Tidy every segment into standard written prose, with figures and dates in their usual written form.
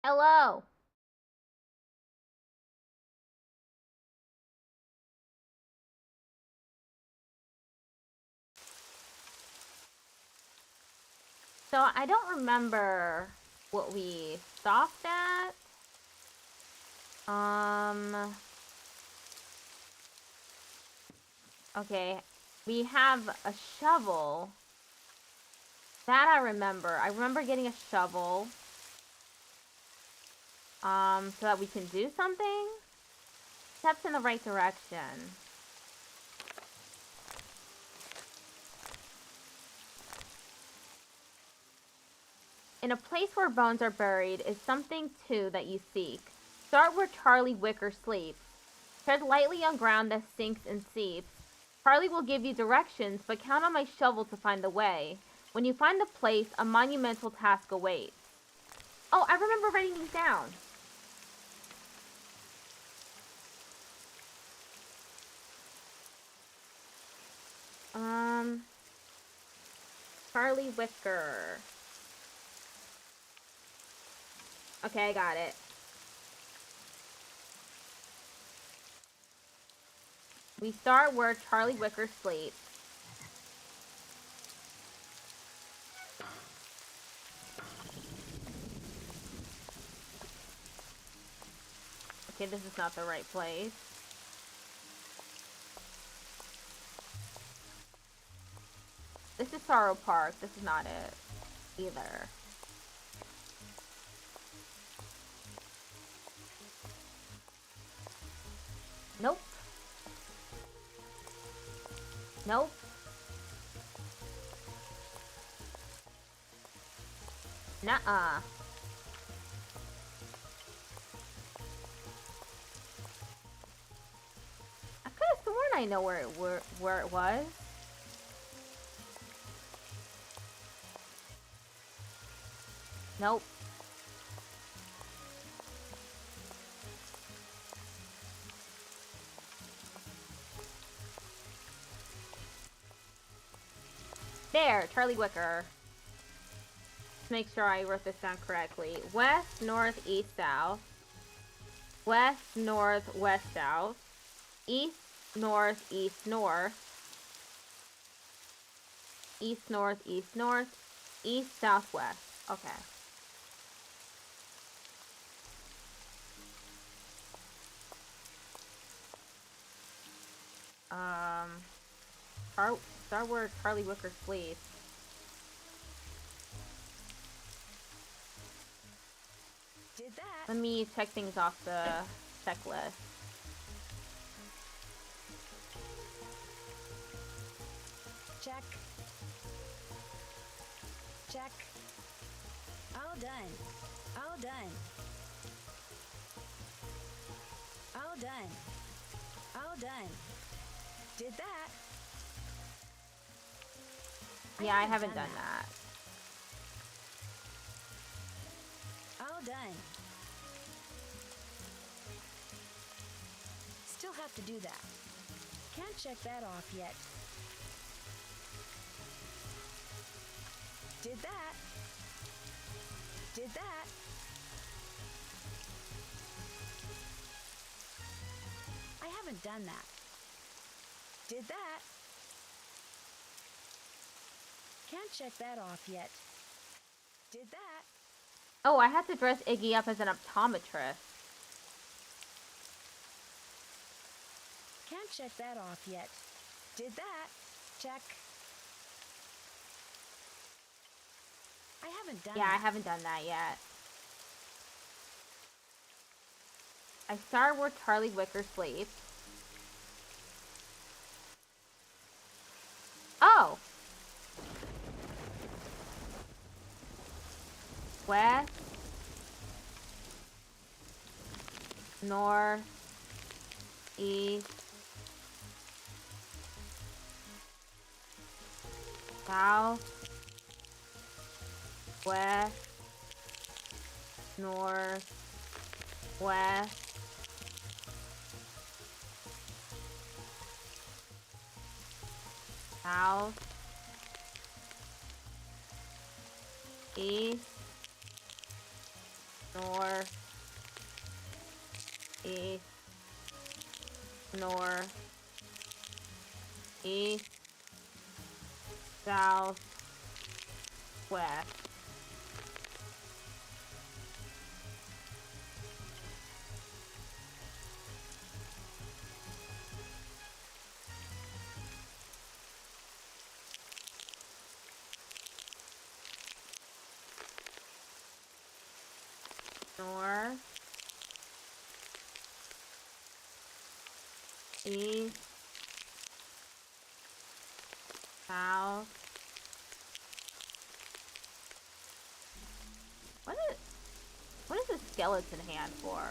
Hello. So I don't remember what we stopped at. Okay. We have a shovel. That I remember. I remember getting a shovel. So that we can do something. Steps in the right direction. In a place where bones are buried is something, too, that you seek. Start where Charlie Wicker sleeps. Tread lightly on ground that sinks and seeps. Charlie will give you directions, but count on my shovel to find the way. When you find the place, a monumental task awaits. Oh, I remember writing these down. Charlie Wicker. Okay, I got it. We start where Charlie Wicker sleeps. Okay, this is not the right place. This is Sorrow Park. This is not it either. Nope. Nope. Nuh-uh. I could have sworn I know where it was. Nope. There, Charlie Wicker. Let's make sure I wrote this down correctly. West, north, east, south. West, north, west, south. East, north, east, north. East, north, east, north. East, south, west. Okay. Start where Charlie Wicker sleeps. Did that. Let me check things off the checklist. Check. Check. All done. All done. All done. All done. Did that. Yeah, I haven't done that. All done. Still have to do that. Can't check that off yet. Did that. Did that. I haven't done that. Did that. Can't check that off yet. Did that. Oh, I had to dress Iggy up as an optometrist. Can't check that off yet. Did that. Check. I haven't done that. Yeah, I haven't done that yet. I start where Charlie Wicker sleeps. Oh! West. North. East. South. West. North. West. South. East. north, east, north, east, south, west. North, east, south. What is a skeleton hand for?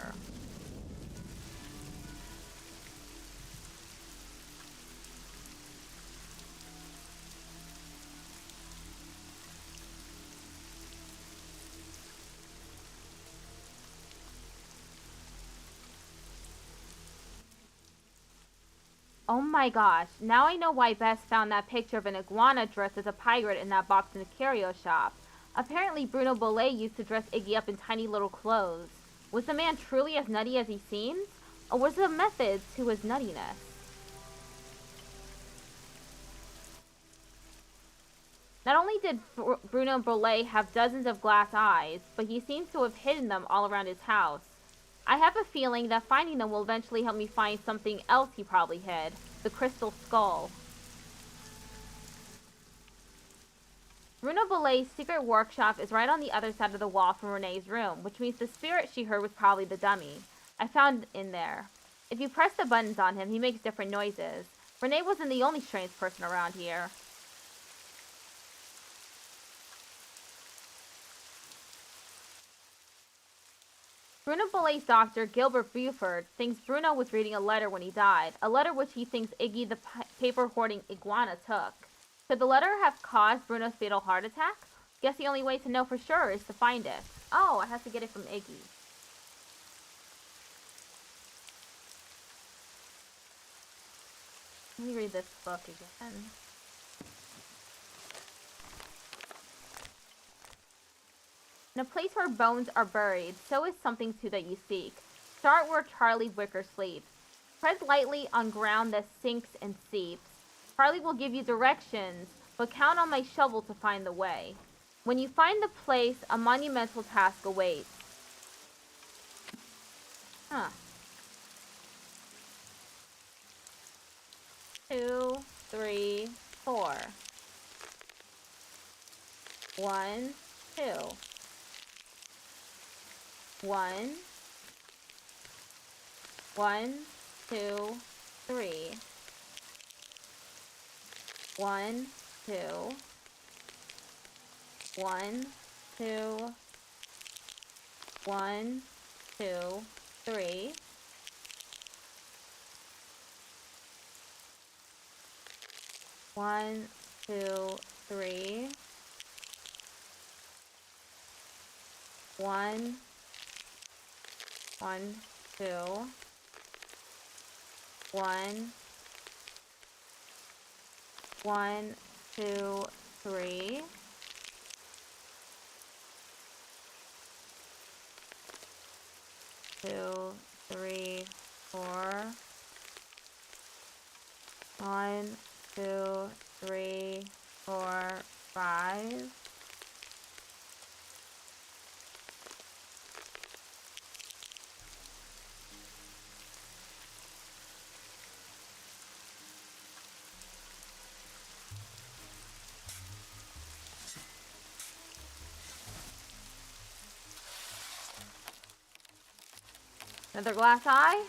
Oh my gosh, now I know why Bess found that picture of an iguana dressed as a pirate in that box in the curio shop. Apparently Bruno Bollet used to dress Iggy up in tiny little clothes. Was the man truly as nutty as he seems? Or was there a method to his nuttiness? Not only did Bruno Bollet have dozens of glass eyes, but he seems to have hidden them all around his house. I have a feeling that finding them will eventually help me find something else he probably hid. The crystal skull. Bruno Bollet's secret workshop is right on the other side of the wall from Renee's room, which means the spirit she heard was probably the dummy. I found in there. If you press the buttons on him, he makes different noises. Renee wasn't the only strange person around here. Bruno Bollet's doctor, Gilbert Buford, thinks Bruno was reading a letter when he died, a letter which he thinks Iggy the paper-hoarding iguana took. Could the letter have caused Bruno's fatal heart attack? Guess the only way to know for sure is to find it. Oh, I have to get it from Iggy. Let me read this book again. In a place where bones are buried, so is something too that you seek. Start where Charlie Wicker sleeps. Tread lightly on ground that sinks and seeps. Charlie will give you directions, but count on my shovel to find the way. When you find the place, a monumental task awaits. Huh. 2, 3, 4. 1, 2. 1, 1, 2, 3. 1, 2. 1, 2. 1, 2, 3. 1, 2, 3. 1, 1, 2. 1, 1, 2, 3. 2, 3, 4. 1, 2, 3, 4, 5. Another glass eye.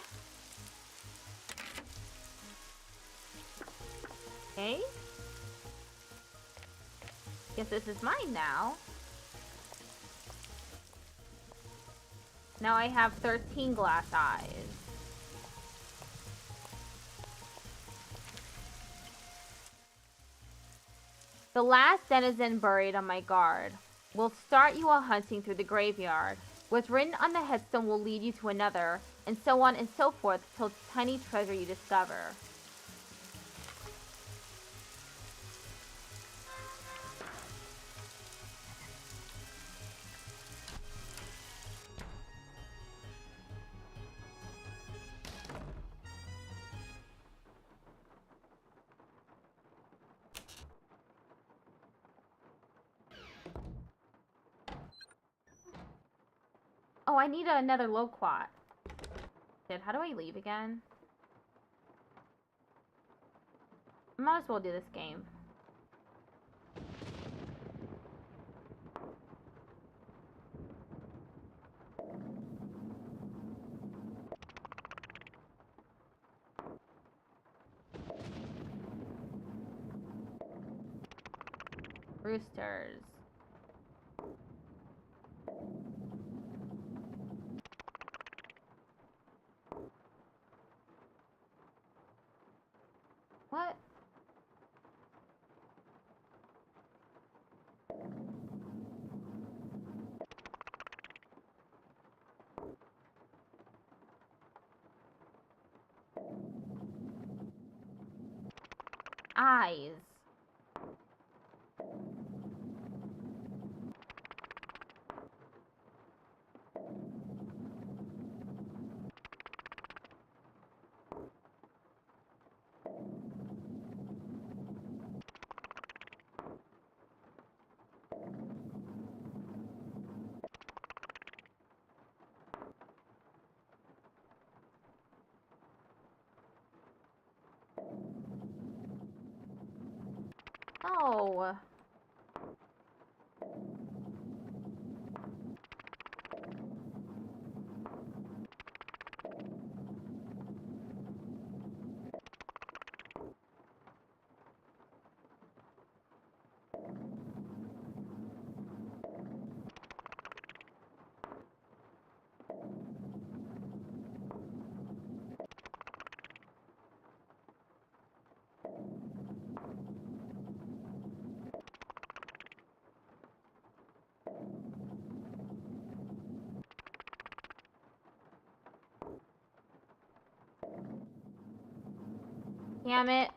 Okay. Guess this is mine now. Now I have 13 glass eyes. The last denizen buried on my guard. Will start you while hunting through the graveyard. What's written on the headstone will lead you to another, and so on and so forth till tiny treasure you discover. Oh, I need another loquat. Shit, how do I leave again? Might as well do this game. Roosters. What? Eyes. Oh. Damn it.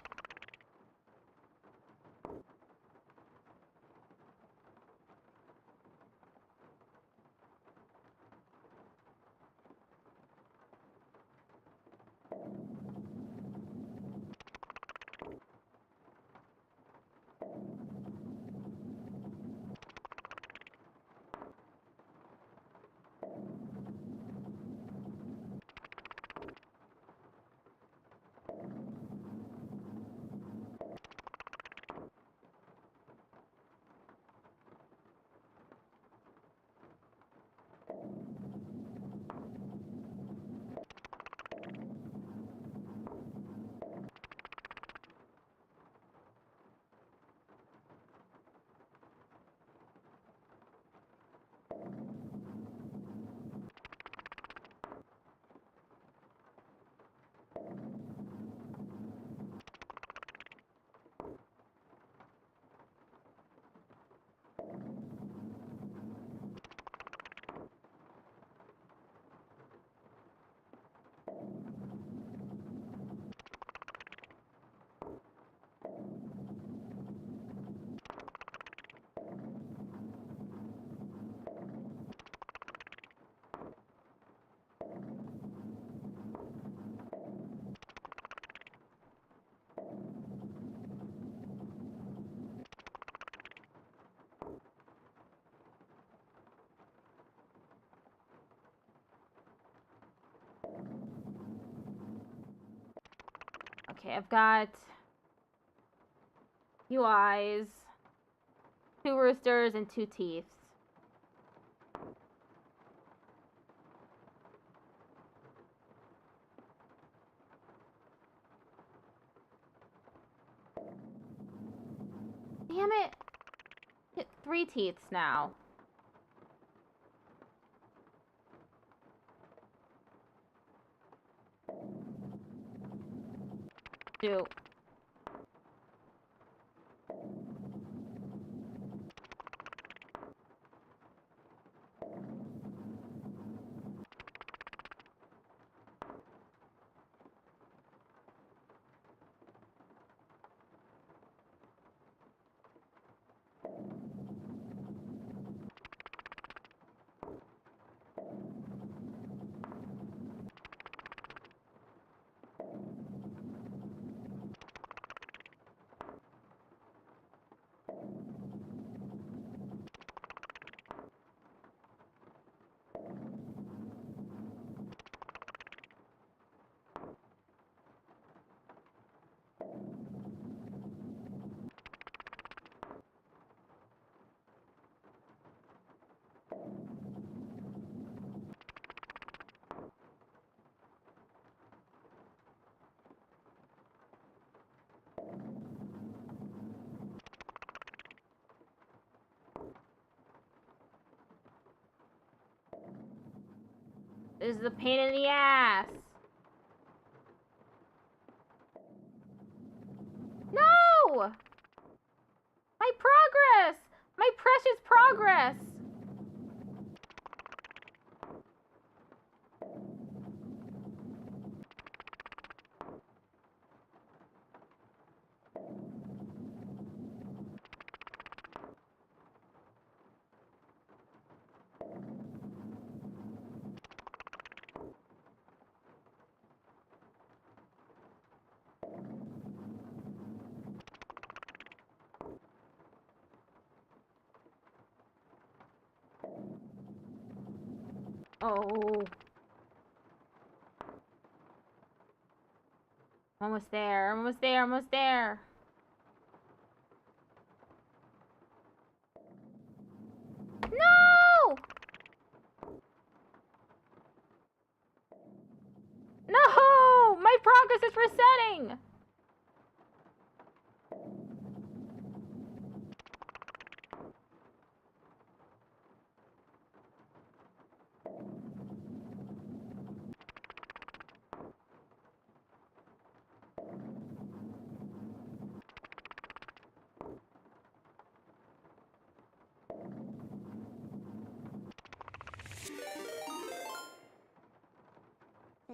Okay, I've got 2 eyes, 2 roosters, and 2 teeth. Damn it! 3 teeths now. Shoot. This is a pain in the ass. No! My progress! My precious progress! Oh. Almost there, almost there, almost there. No! No! My progress is resetting!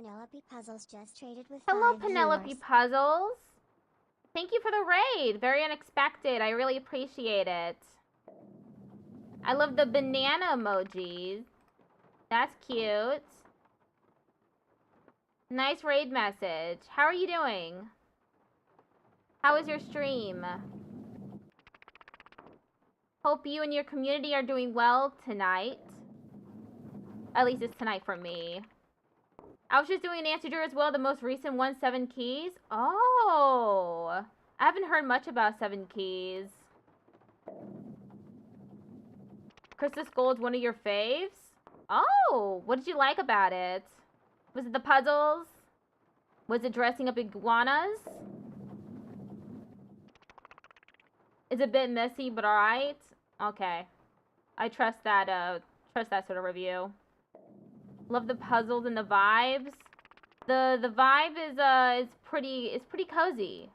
Penelope Puzzles just traded with Hello, 5 Penelope viewers. Puzzles. Thank you for the raid. Very unexpected. I really appreciate it. I love the banana emojis. That's cute. Nice raid message. How are you doing? How is your stream? Hope you and your community are doing well tonight. At least it's tonight for me. I was just doing an answer as well, the most recent one, 7 keys. Oh, I haven't heard much about 7 keys. Crystal Skull's one of your faves? Oh, what did you like about it? Was it the puzzles? Was it dressing up iguanas? It's a bit messy, but alright. Okay. I trust that sort of review. Love the puzzles and the vibes. The vibe is pretty cozy.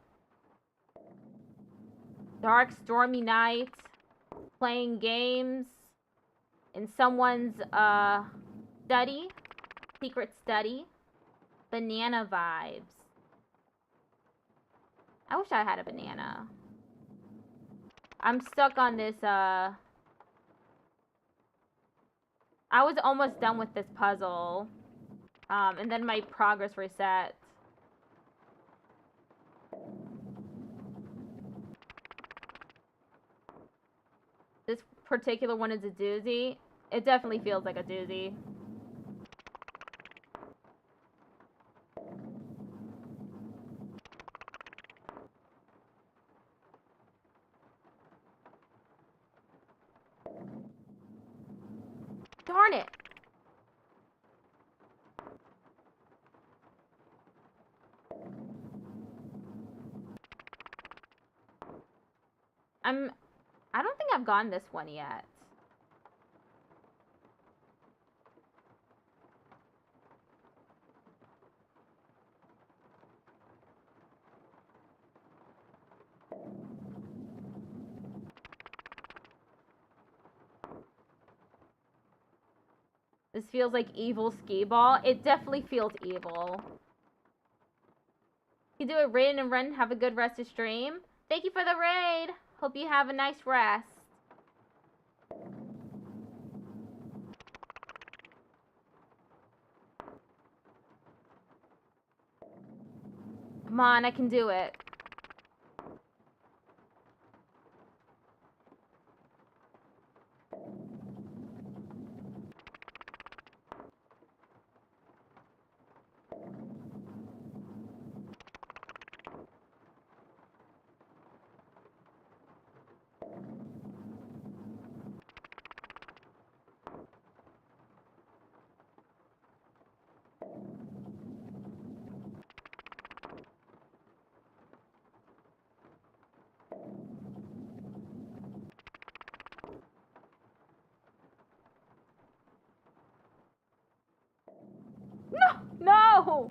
Dark, stormy night, playing games in someone's study, secret study. Banana vibes. I wish I had a banana. I'm stuck on this I was almost done with this puzzle. And then my progress reset. This particular one is a doozy. It definitely feels like a doozy. Darn it! I don't think I've gone this one yet. This feels like evil skee ball. It definitely feels evil. You do it, raid and run. Have a good rest of stream. Thank you for the raid. Hope you have a nice rest. Come on, I can do it. No!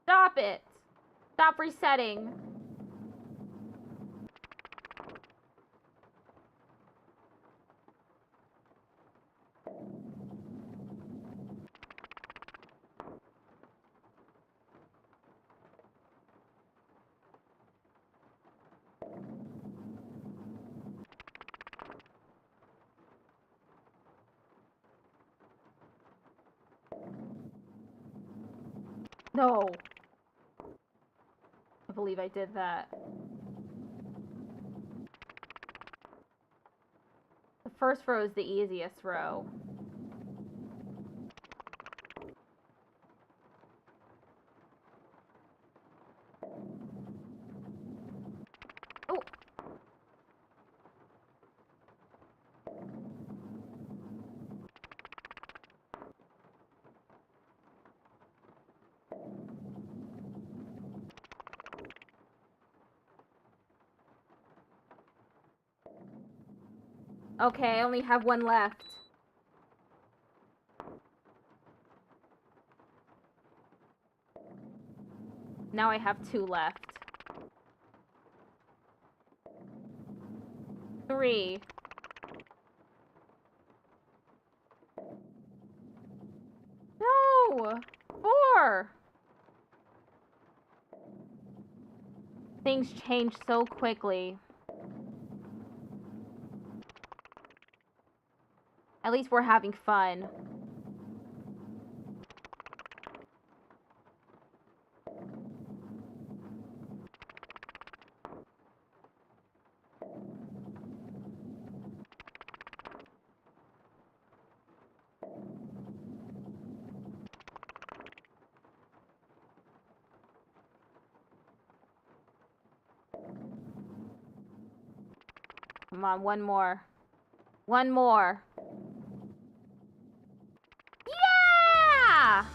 Stop it! Stop resetting. No. I believe I did that. The first row is the easiest row. Oh. Okay, I only have one left. Now I have two left. 3. No! 4! Things change so quickly. At least we're having fun. Come on, one more. One more. Yeah!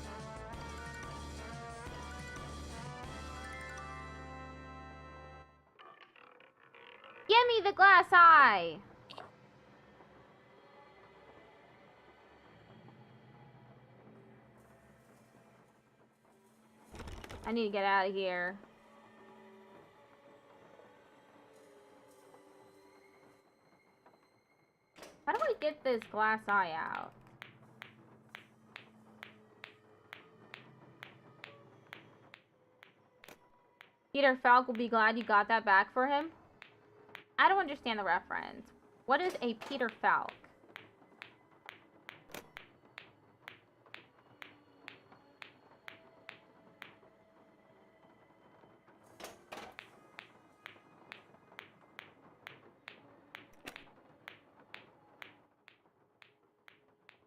Give me the glass eye! I need to get out of here. How do I get this glass eye out? Peter Falk will be glad you got that back for him. I don't understand the reference. What is a Peter Falk?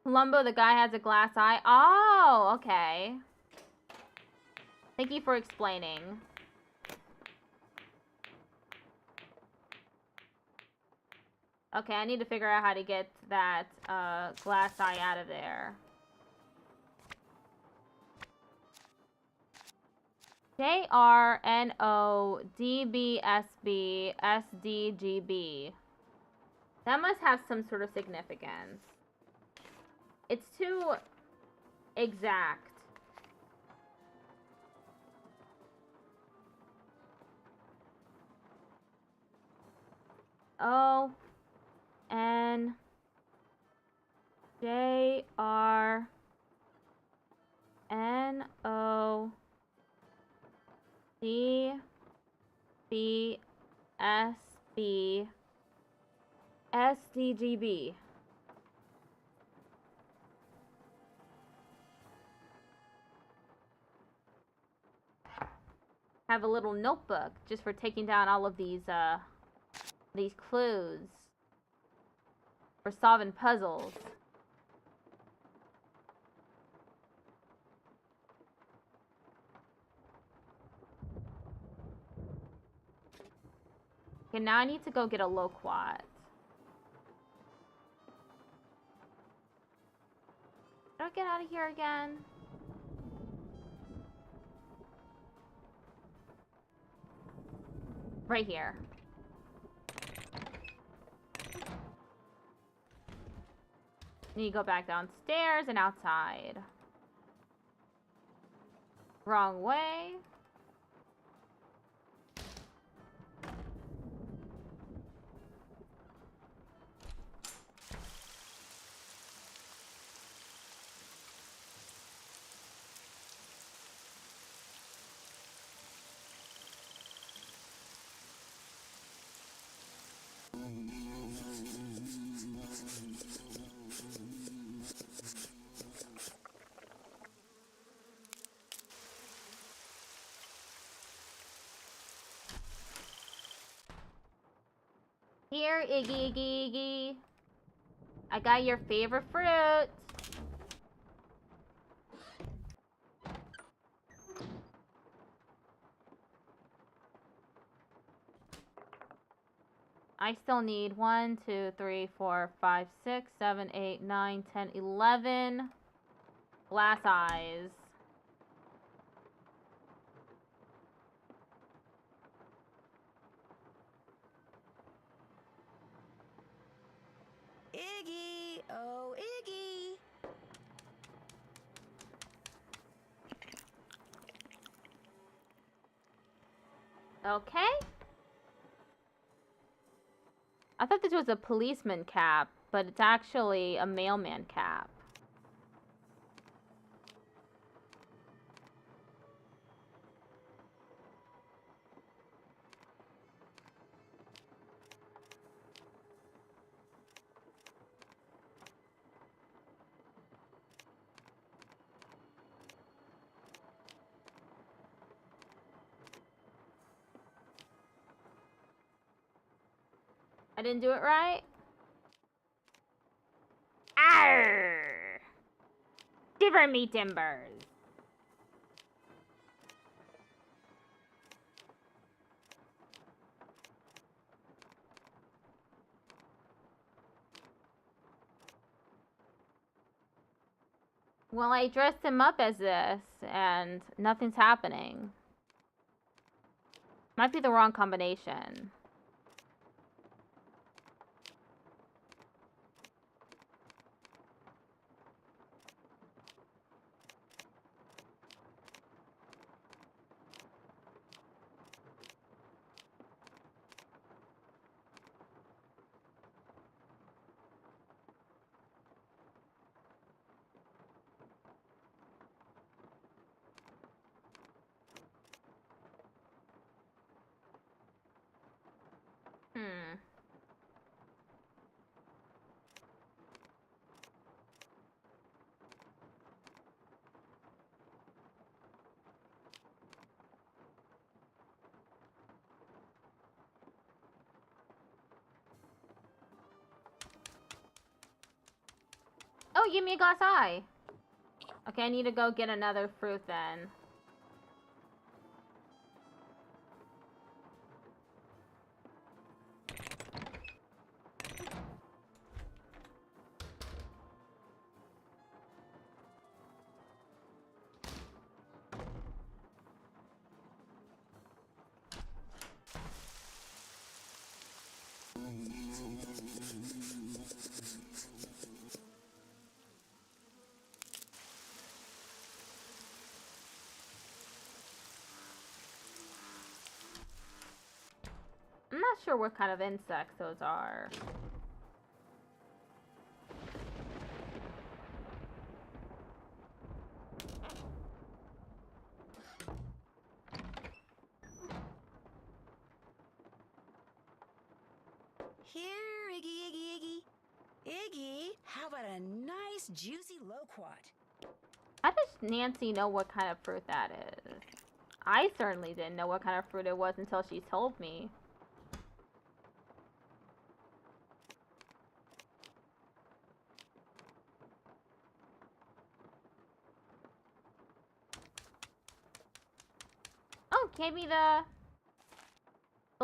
Columbo, the guy has a glass eye. Oh, okay. Thank you for explaining. Okay, I need to figure out how to get that glass eye out of there. JRNODBSBSDGB. That must have some sort of significance. It's too exact. O N J R N O D B S B S D G B. Have a little notebook just for taking down all of these clues for solving puzzles. Okay, now I need to go get a loquat. I get out of here again? Right here. Need to go back downstairs and outside. Wrong way. Here, Iggy, Iggy, Iggy. I got your favorite fruit. I still need 1, 2, 3, 4, 5, 6, 7, 8, 9, 10, 11 glass eyes. Iggy! Oh, Iggy! Okay. I thought this was a policeman cap, but it's actually a mailman cap. I didn't do it right? Arr! Shiver me timbers. Well, I dressed him up as this, and nothing's happening. Might be the wrong combination. Oh, give me a glass eye. Okay, I need to go get another fruit then. I'm not sure what kind of insects those are. Here, Iggy, Iggy, Iggy. Iggy, how about a nice, juicy loquat? How does Nancy know what kind of fruit that is? I certainly didn't know what kind of fruit it was until she told me. Oh, gave me the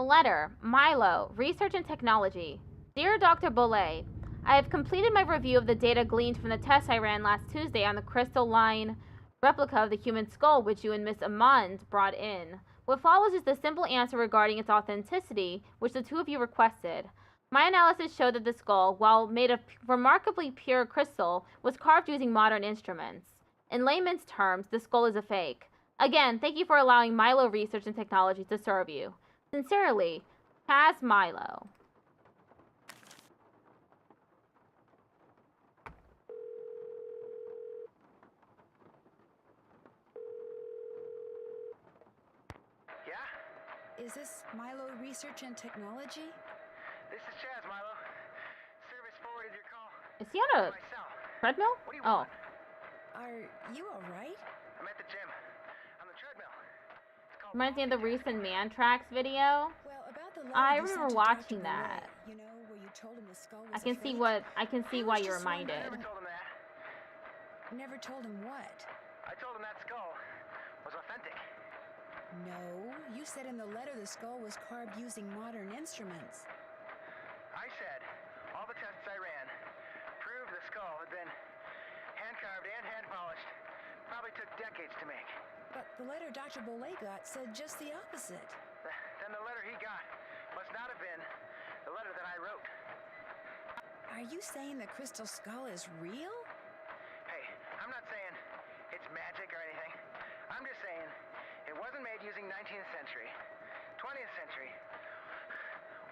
letter. Milo, Research and Technology. Dear Dr. Boulay, I have completed my review of the data gleaned from the test I ran last Tuesday on the crystalline replica of the human skull which you and Miss Amand brought in. What follows is the simple answer regarding its authenticity, which the two of you requested. My analysis showed that the skull, while made of remarkably pure crystal, was carved using modern instruments. In layman's terms, the skull is a fake. Again, thank you for allowing Milo Research and Technology to serve you. Sincerely, Paz Milo. Is this Milo Research and Technology? This is Chaz, Milo. Service forwarded your call. Is he on a treadmill? What do you Oh. want? Are you alright? I'm at the gym. On the treadmill. It's called Reminds me of the recent Mantrax video. Well, about the letter I you remember sent to watching Dr. that. Belay, you know, where you told him the skull was I can a see fake? why was you're just wondering. reminded. I never told him that. Never told him what? I told him that skull was authentic. No, you said in the letter the skull was carved using modern instruments. I said all the tests I ran proved the skull had been hand-carved and hand-polished. Probably took decades to make. But the letter Dr. Belay got said just the opposite. Then the letter he got must not have been the letter that I wrote. Are you saying the crystal skull is real? Hey, I'm not saying it's magic or anything. I'm just saying it wasn't made using 19th century, 20th century,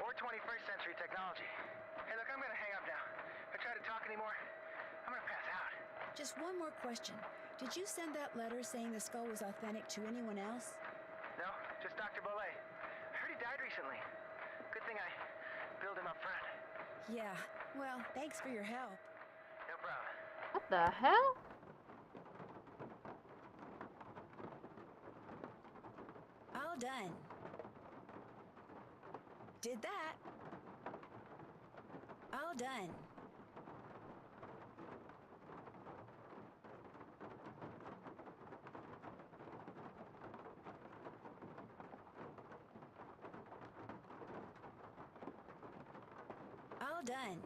or 21st century technology. Hey, look, I'm gonna hang up now. If I try to talk anymore, I'm gonna pass out. Just one more question. Did you send that letter saying the skull was authentic to anyone else? No, just Dr. Belay. I heard he died recently. Good thing I billed him up front. Yeah, well, thanks for your help. No problem. What the hell? All done. Did that. All done. All done.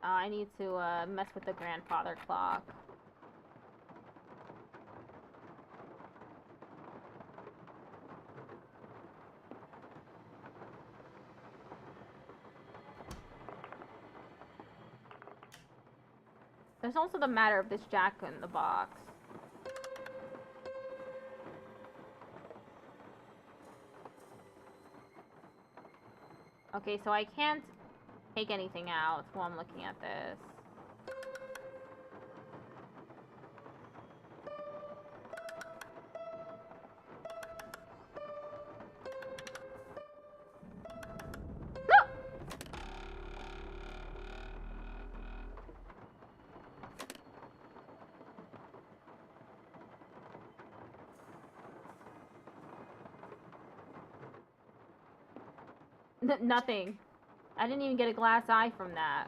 I need to mess with the grandfather clock. There's also the matter of this Jack in the Box. Okay, so I can't take anything out while I'm looking at this. Nothing. I didn't even get a glass eye from that.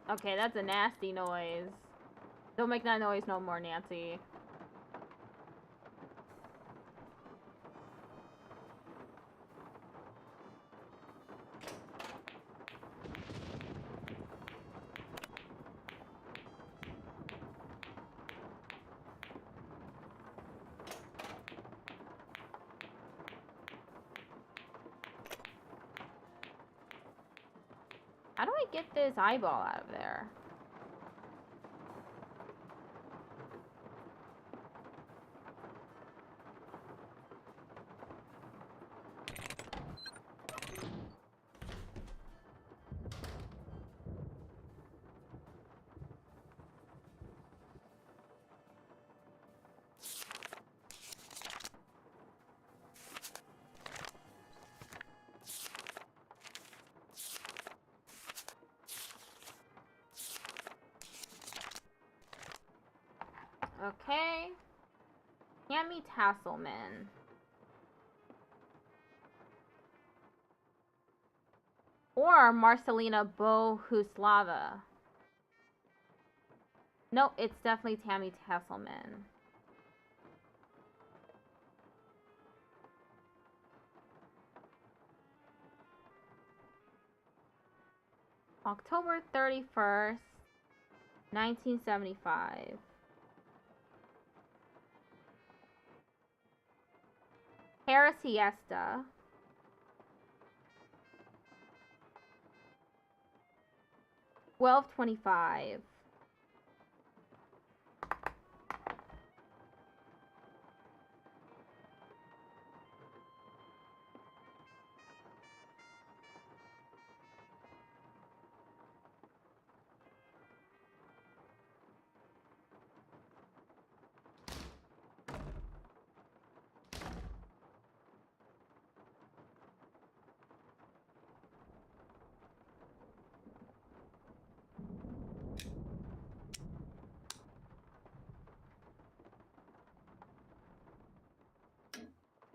Okay, that's a nasty noise. Don't make that noise no more, Nancy. How do I get this eyeball out of there? Okay. Tammy Tasselman. Or Marcelina Bohuslava. No, it's definitely Tammy Tasselman. October 31st, 1975. Hera siesta. 12:25.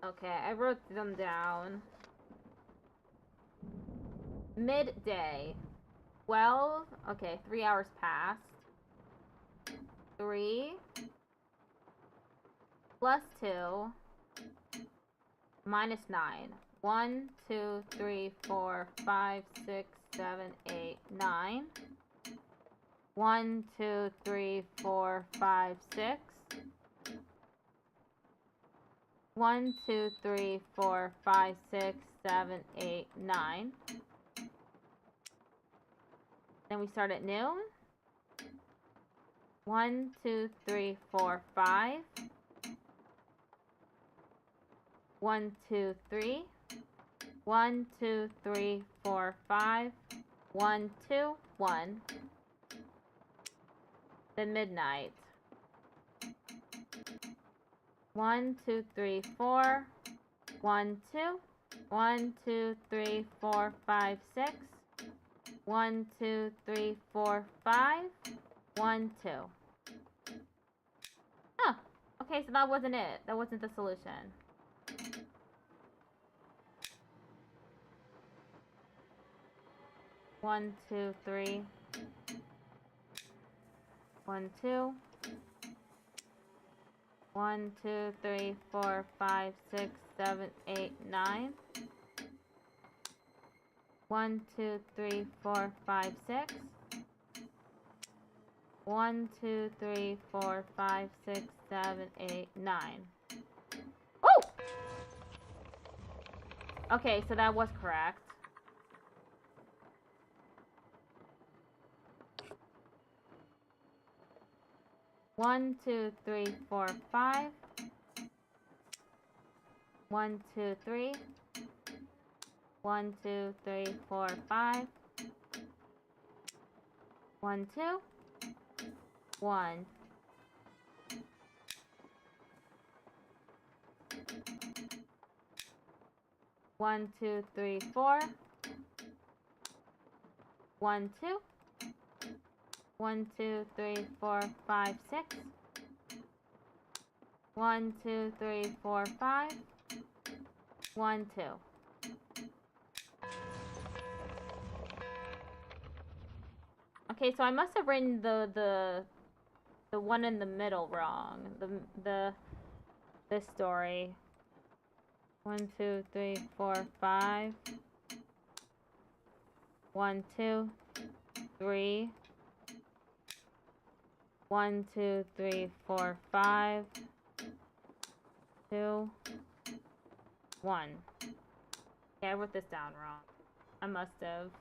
Okay, I wrote them down. Midday. 12. Okay, 3 hours passed. 3 plus 2 minus 9. 1, 2, 3, 4, 5, 6, 7, 8, 9. 1, 2, 3, 4, 5, 6. 1, 2, 3, 4, 5, 6, 7, 8, 9. Then we start at noon. 1, 2, 3, 4, 5. 1, 2, 3. 1, 2, 3, 4, 5. 1, 2, 1. Then midnight. 1, 2, 3, 4. 1, 2. 1, 2, 3, 4, 5, 6. 1, 2, 3, 4, 5. 1, 2. Huh. Okay, so that wasn't it. That wasn't the solution. One, two, three. 1, 2. 1, 2, 3, 4, 5, 6, 7, 8, 9. 1, 2, 3, 4, 5, 6. 1, 2, 3, 4, 5, 6, 7, 8, 9. Oh! Okay, so that was correct. One, 2, 3, 4, 5. 1, 2, 3. 1, 2, 3, 4, 5. 1, 2. 1. One, 2, 3, 4. 1, 2. 1, 2, 3, 4, 5, 6. 1, 2, 3, 4, 5. 1, 2. Okay, so I must have written the one in the middle wrong. This story. 1, 2, 3, 4, 5. 1, 2, 3. 1, 2, 3, 4, 5. 2, 1. Okay, I wrote this down wrong. I must have.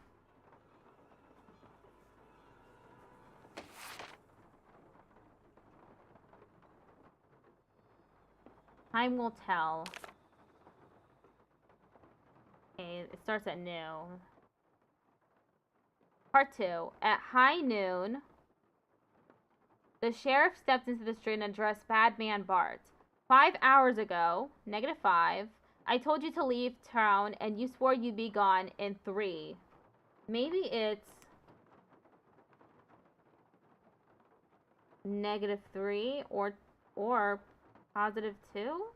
Time will tell. Okay, it starts at noon. Part 2. At high noon, the sheriff stepped into the street and addressed Bad Man Bart. 5 hours ago, -5, I told you to leave town and you swore you'd be gone in 3. Maybe it's -3 or +2?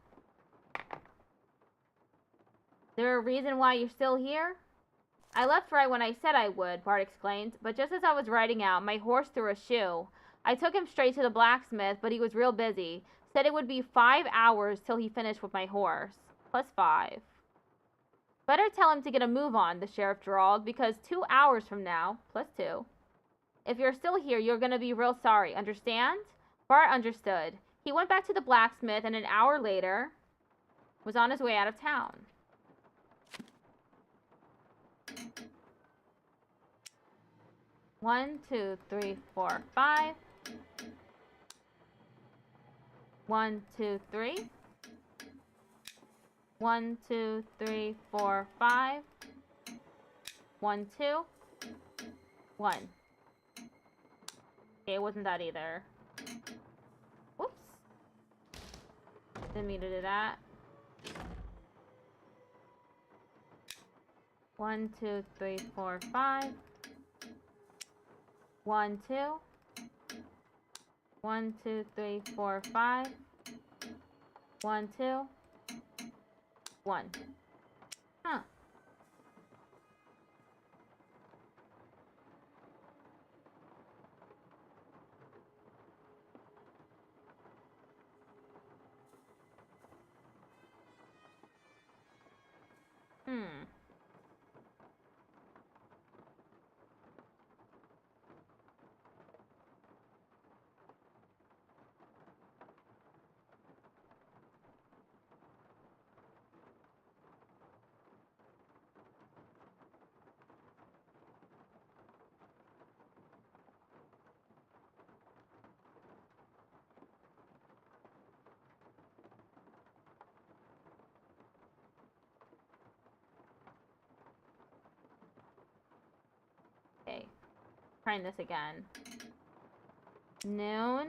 Is there a reason why you're still here? I left right when I said I would, Bart exclaimed, but just as I was riding out, my horse threw a shoe. I took him straight to the blacksmith, but he was real busy. Said it would be 5 hours till he finished with my horse. +5. Better tell him to get a move on, the sheriff drawled, because 2 hours from now, +2, if you're still here, you're gonna be real sorry. Understand? Bart understood. He went back to the blacksmith and an hour later was on his way out of town. One, two, three, four, five. 1, 2, 3. 1, 2, 3, 4, 5. 1, 2. 1. Okay, it wasn't that either. Whoops. Didn't mean to do that. 1, 2, 3, 4, 5. 1, 2. 1, 2, 3, 4, 5. 1, 2. 1. Huh. Okay. Trying this again. Noon.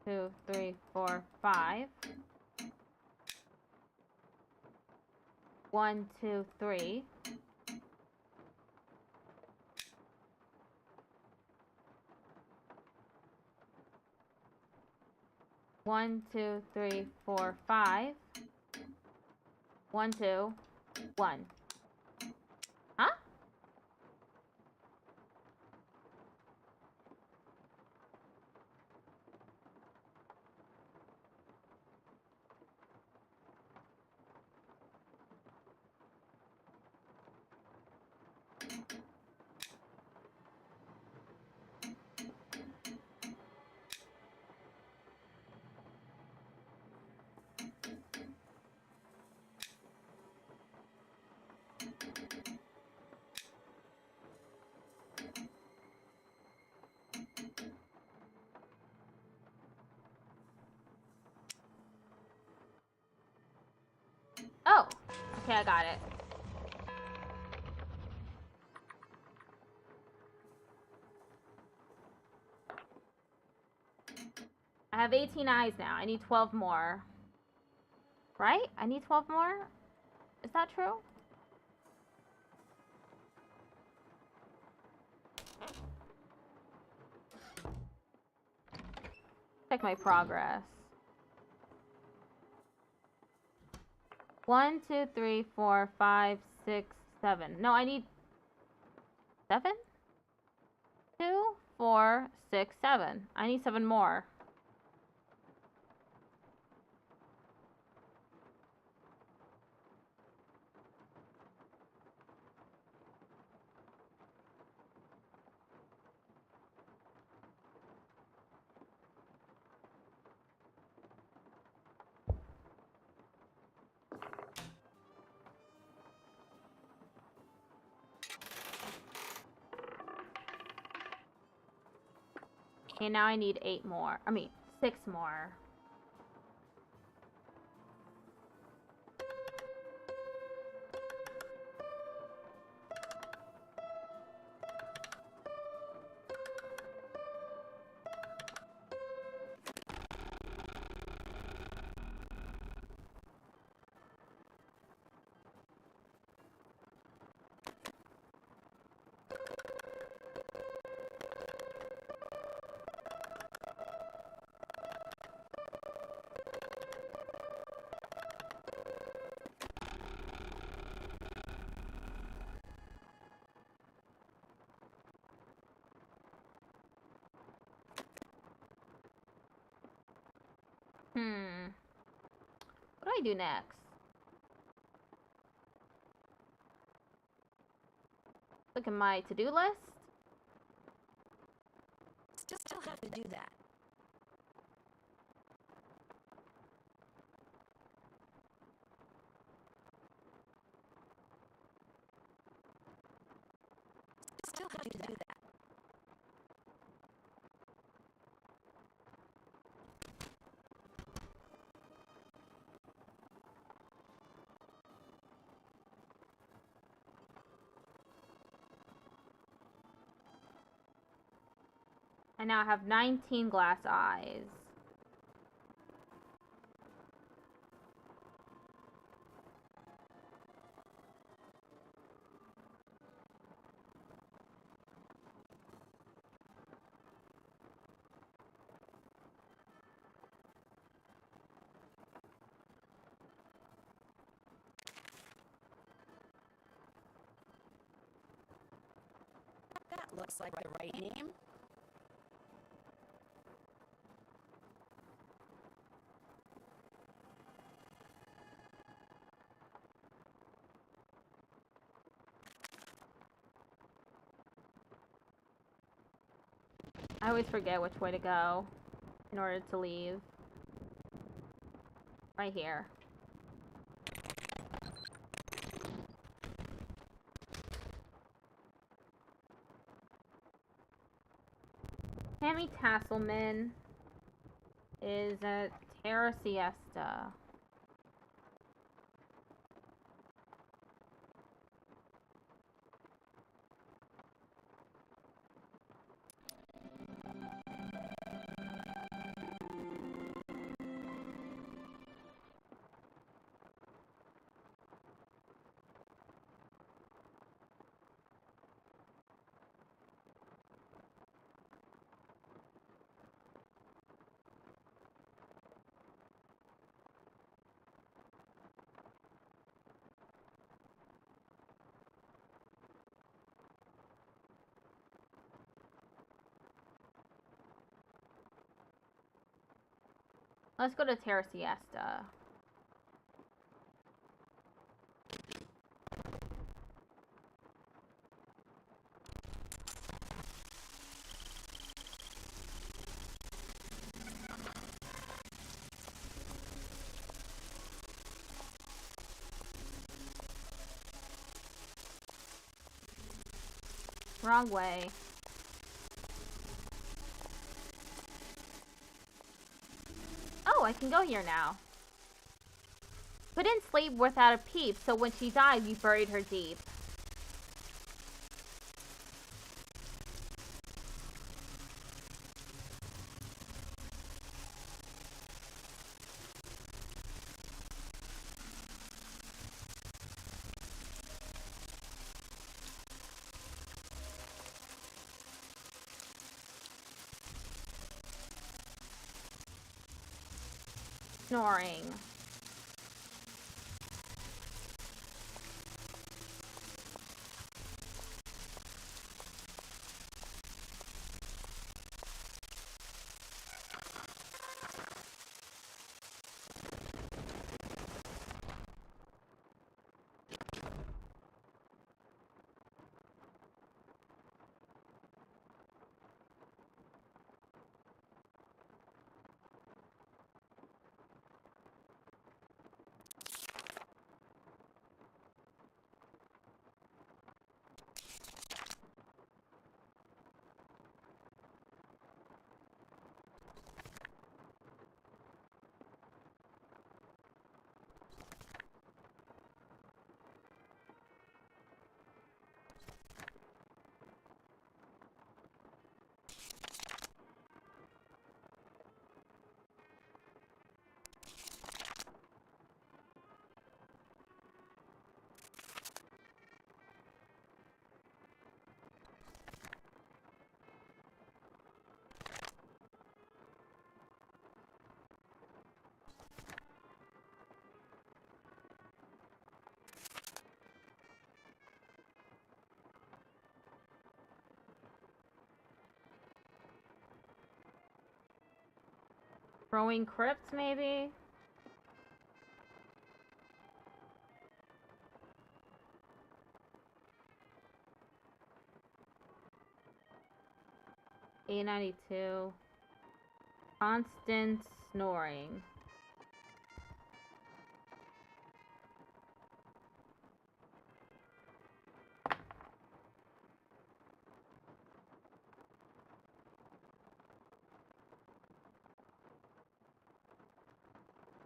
2, 3, 4, 5. 1, 2, 3. 1, 2, 3, 4, 5. 1, 2, 1. Huh? Oh, okay, I got it. I have 18 eyes now. I need 12 more. Right? I need 12 more? Is that true? Check my progress. 1, 2, 3, 4, 5, 6, 7. No, I need 7? 2, 4, 6, 7. I need 7 more. Okay, now I need 8 more. I mean, 6 more. What do I do next? Look at my to-do list. Still have to do that. Still have to do that. I now have 19 glass eyes. That looks like the right name. I always forget which way to go in order to leave. Right here. Tammy Tasselman is at Terra Siesta. Let's go to Terra Siesta. Wrong way. Oh, I can go here now. Couldn't sleep without a peep, so when she died, we buried her deep. Snoring. Growing crypts, maybe? A92. Constant snoring.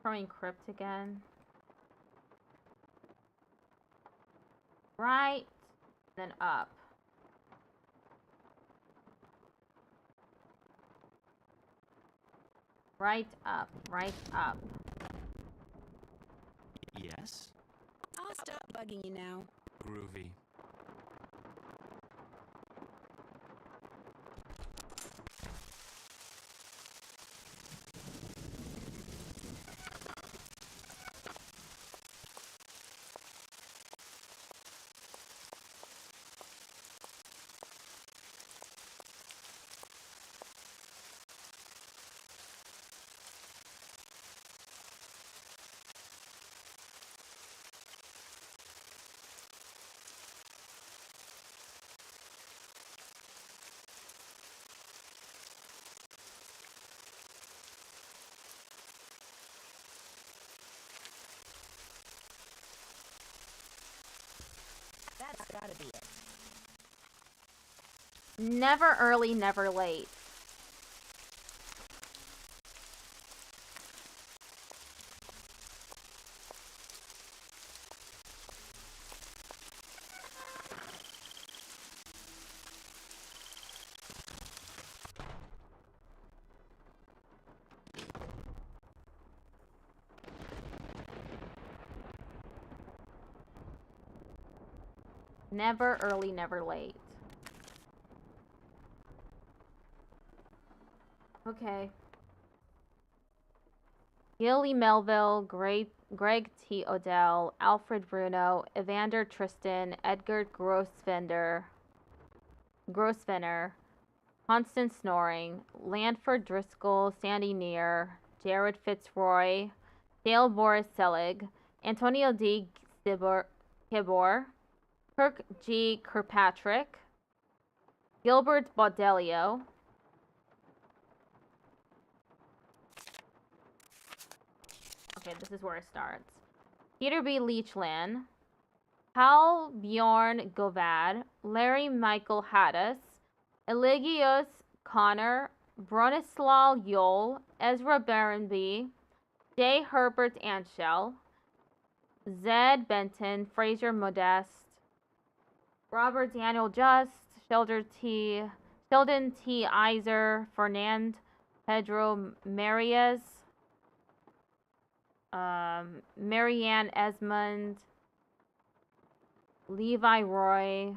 Throwing crypt again. Right, then up. Right up, right up. Yes? I'll stop bugging you now. Groovy. That's gotta be it. Never early, never late. Never early, never late. Okay. Gilly Melville, Greg T. Odell, Alfred Bruno, Evander Tristan, Edgar Grossfender, Constance Snoring, Lanford Driscoll, Sandy Neer, Jared Fitzroy, Dale Boris Selig, Antonio D. Kibor, Kirk G. Kirkpatrick, Gilbert Baudelio, okay, this is where it starts. Peter B. Leachland, Hal Bjorn Govad, Larry Michael Haddis, Eligius Connor, Bronislaw Yole, Ezra Barrenby, J. Herbert Anshell, Zed Benton, Fraser Modest, Robert Daniel Just, Sheldon T. Iser, Fernand Pedro Marias, Marianne Esmond, Levi Roy,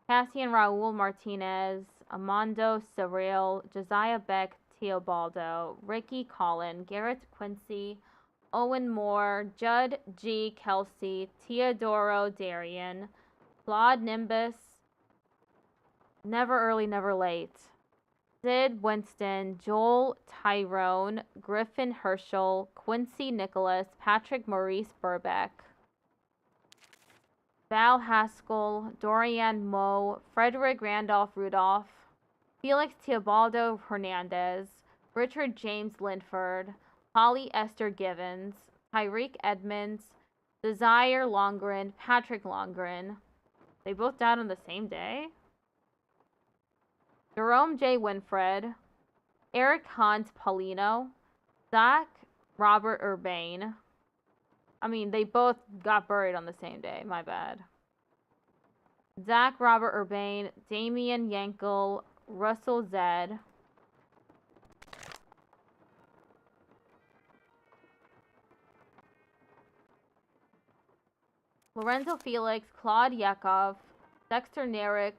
Cassian Raul Martinez, Amando Cyril, Josiah Beck Teobaldo, Ricky Collin, Garrett Quincy, Owen Moore, Judd G. Kelsey, Teodoro Darian, Claude Nimbus, Never Early, Never Late, Sid Winston, Joel Tyrone, Griffin Herschel, Quincy Nicholas, Patrick Maurice Burbeck, Val Haskell, Dorian Moe, Frederick Randolph Rudolph, Felix Teobaldo Hernandez, Richard James Linford, Holly Esther Givens, Tyreek Edmonds, Desire Longren, Patrick Longren. They both died on the same day? Jerome J. Winfred, Eric Hunt Paulino, Zach Robert Urbane. I mean, they both got buried on the same day. My bad. Zach Robert Urbane, Damian Yankel, Russell Zed. Lorenzo Felix, Claude Yakov, Dexter Nerix,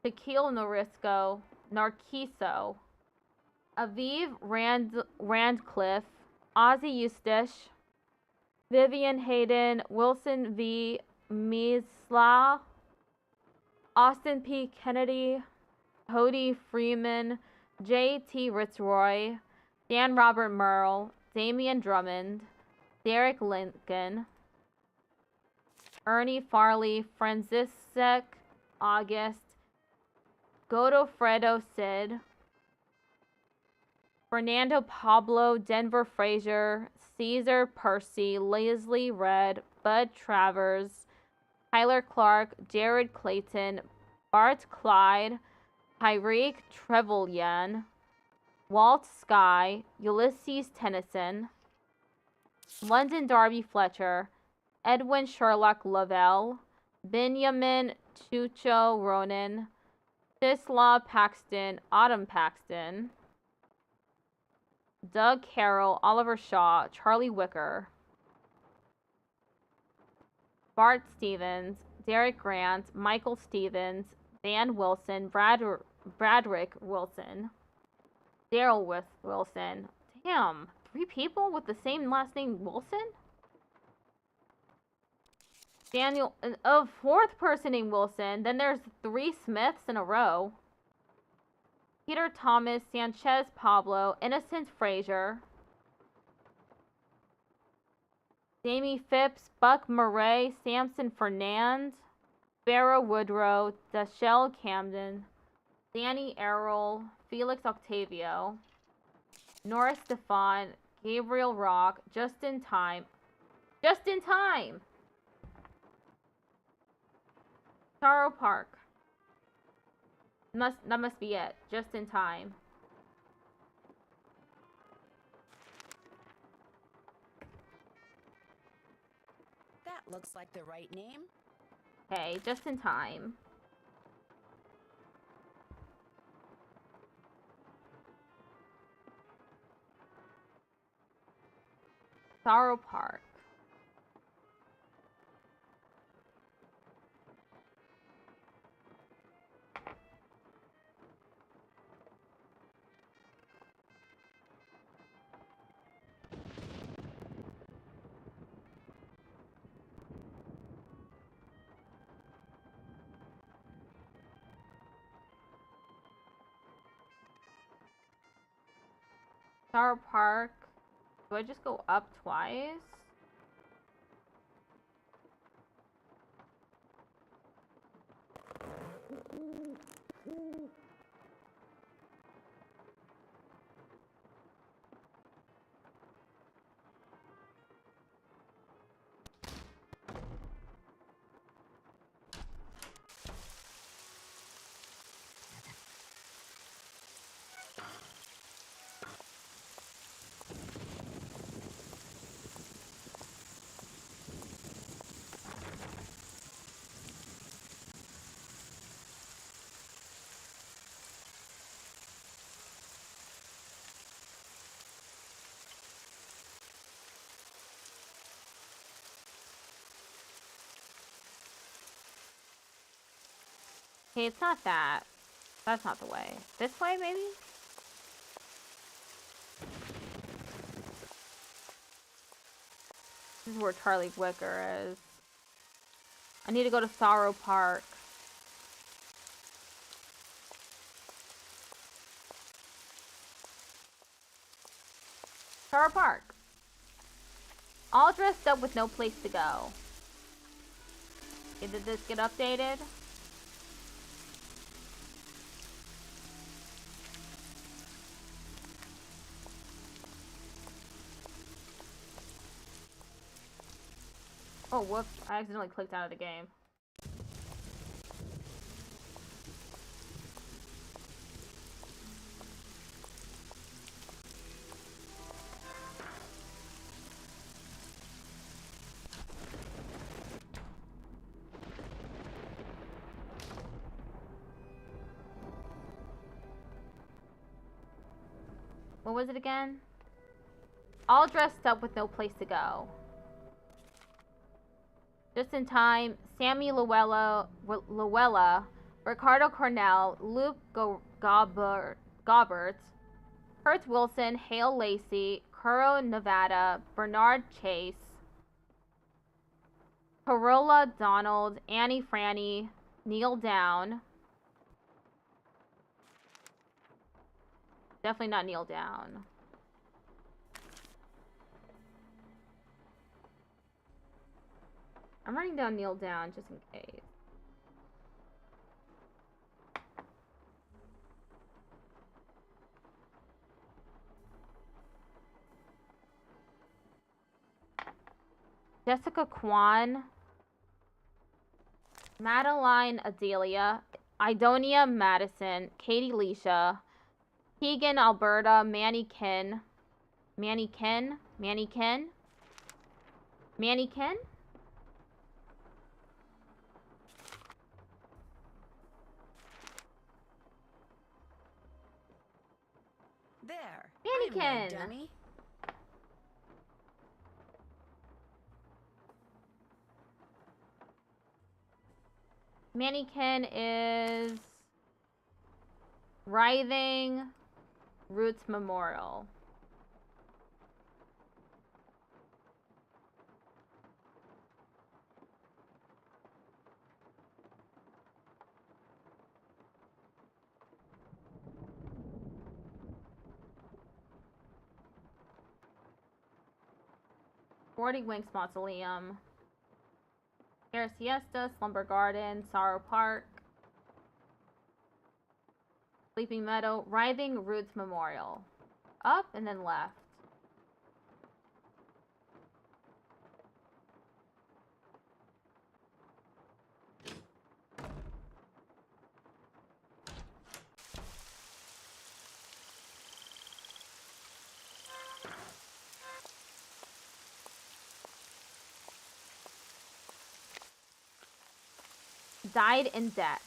Shaquille Narciso, Aviv Randcliffe, Ozzy Eustache, Vivian Hayden, Wilson V. Misla, Austin P. Kennedy, Cody Freeman, J.T. Ritzroy, Dan Robert Merle, Damian Drummond, Derek Lincoln, Ernie Farley, Francisek August, Godofredo Sid, Fernando Pablo, Denver Frazier, Caesar Percy, Leslie Red, Bud Travers, Tyler Clark, Jared Clayton, Bart Clyde, Tyreek Trevelyan, Walt Sky, Ulysses Tennyson, London Darby Fletcher, Edwin Sherlock Lavelle, Benjamin Tucho Ronan, Sislaw Paxton, Autumn Paxton, Doug Carroll, Oliver Shaw, Charlie Wicker, Bart Stevens, Derek Grant, Michael Stevens, Van Wilson, Bradrick Wilson, Daryl Wilson. Damn, 3 people with the same last name Wilson? Daniel, a 4th person named Wilson. Then there's 3 Smiths in a row. Peter Thomas, Sanchez Pablo, Innocent Frazier, Jamie Phipps, Buck Murray, Samson Fernand, Farrah Woodrow, Dashelle Camden, Danny Errol, Felix Octavio, Nora Stefan, Gabriel Rock, Justin Time. Justin Time! Taro Park. That must be it. Just in time. That looks like the right name. Okay, just in time. Sorrow Park. Sorrow Park. Do I just go up twice? Okay, it's not that. That's not the way. This way, maybe? This is where Charlie Wicker is. I need to go to Sorrow Park. Sorrow Park. All dressed up with no place to go. Okay, did this get updated? Oh, whoops. I accidentally clicked out of the game. What was it again? All dressed up with no place to go. Just in time, Sammy Luella, Ricardo Cornell, Luke Gobert, Kurt Wilson, Hale Lacey, Kuro Nevada, Bernard Chase, Corolla Donald, Annie Franny, Neil Down. Definitely not Neil Down. I'm writing down Neil Down just in case. Jessica Kwan, Madeline Adelia, Idonia Madison, Katie Leisha, Keegan Alberta, Mannequin, Mannequin, Mannequin, Mannequin. There. Mannequin. I'm no dummy. Mannequin is Writhing Roots Memorial. Forty Winks Mausoleum. Air Siesta, Slumber Garden, Sorrow Park, Sleeping Meadow, Writhing Roots Memorial. Up and then left. Died in debt.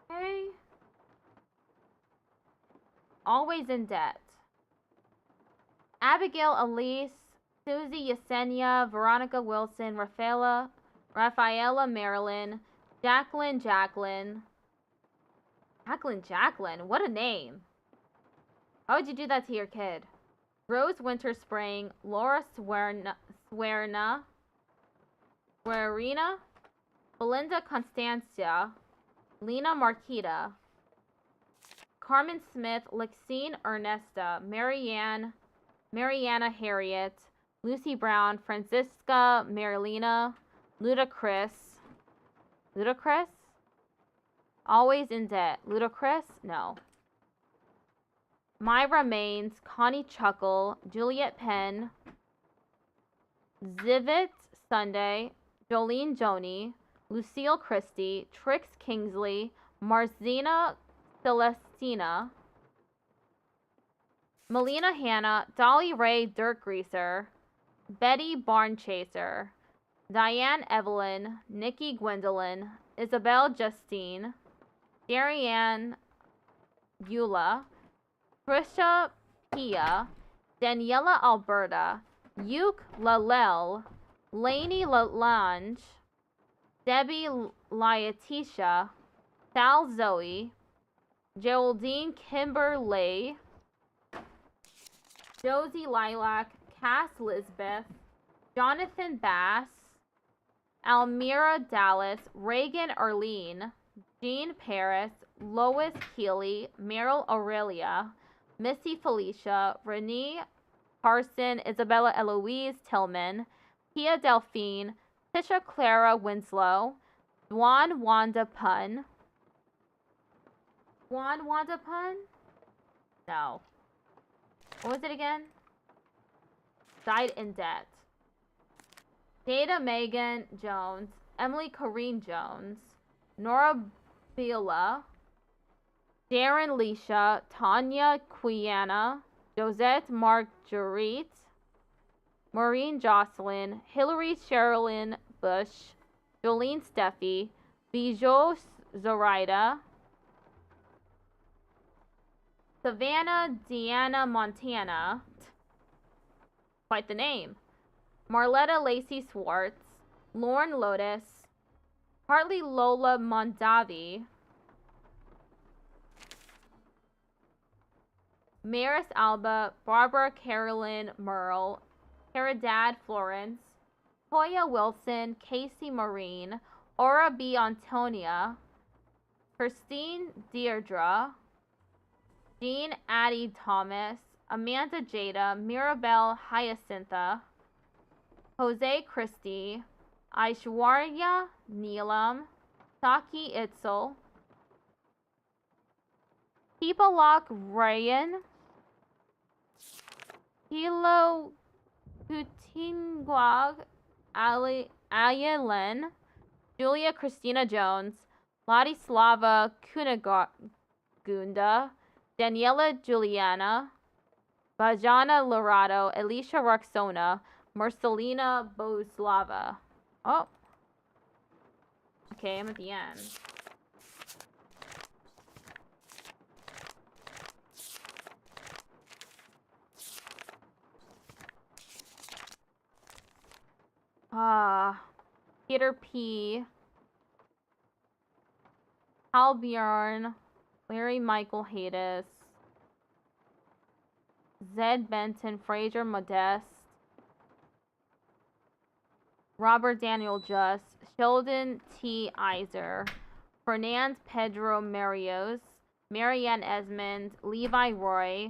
Okay. Always in debt. Abigail Elise, Susie Yesenia, Veronica Wilson, Rafaela Marilyn, Jacqueline, what a name. Why would you do that to your kid? Rose Winterspring, Laura Swerna, Belinda Constancia, Lena Marquita, Carmen Smith, Lexine Ernesta, Mariana Harriet, Lucy Brown, Francisca Marilena, Ludacris. Always in debt. Ludacris? No. Myra Maines, Connie Chuckle, Juliet Penn, Zivit Sunday, Jolene Joni, Lucille Christie, Trix Kingsley, Marzina Celestina, Melina Hannah, Dolly Ray Dirt Greaser, Betty Barnchaser, Diane Evelyn, Nikki Gwendolyn, Isabel Justine, Darianne Eula, Trisha Pia, Daniela Alberta, Yuke Lalel, Lainey Lalange, Debbie Lyatisha, Sal Zoe, Geraldine Kimberley, Josie Lilac, Cass Lisbeth, Jonathan Bass, Almira Dallas, Reagan Arlene, Jean Paris, Lois Keeley, Meryl Aurelia, Missy Felicia, Renee Carson, Isabella Eloise Tillman, Pia Delphine, Tisha Clara Winslow, Dwan Wanda Pun. Dwan Wanda Pun? No. What was it again? Died in debt. Data Megan Jones, Emily Corrine Jones, Nora Bila, Darren Leisha, Tanya Quiana, Josette Marguerite, Maureen Jocelyn, Hillary Sherilyn Bush, Jolene Steffi, Bijou Zoraida, Savannah Deanna Montana, quite the name, Marletta Lacey Swartz, Lauren Lotus, Hartley Lola Mondavi, Maris Alba, Barbara Carolyn Merle, Caridad Florence, Toya Wilson, Casey Marine, Aura B. Antonia, Christine Deirdre, Jean Addie Thomas, Amanda Jada, Mirabelle Hyacintha, Jose Christie, Aishwarya Neelam, Saki Itzel, Pipalak Rayan, Hilo Kutingwag Ayelen, Julia Christina Jones, Ladislava Kunagunda, Daniela Juliana, Bajana Lorado, Alicia Roxona, Marcelina Boslava. Oh. Okay, I'm at the end. Peter P. Hal Bjorn, Larry Michael Haydes, Zed Benton, Fraser Modest, Robert Daniel Just, Sheldon T. Iser, Fernand Pedro Marios, Marianne Esmond, Levi Roy,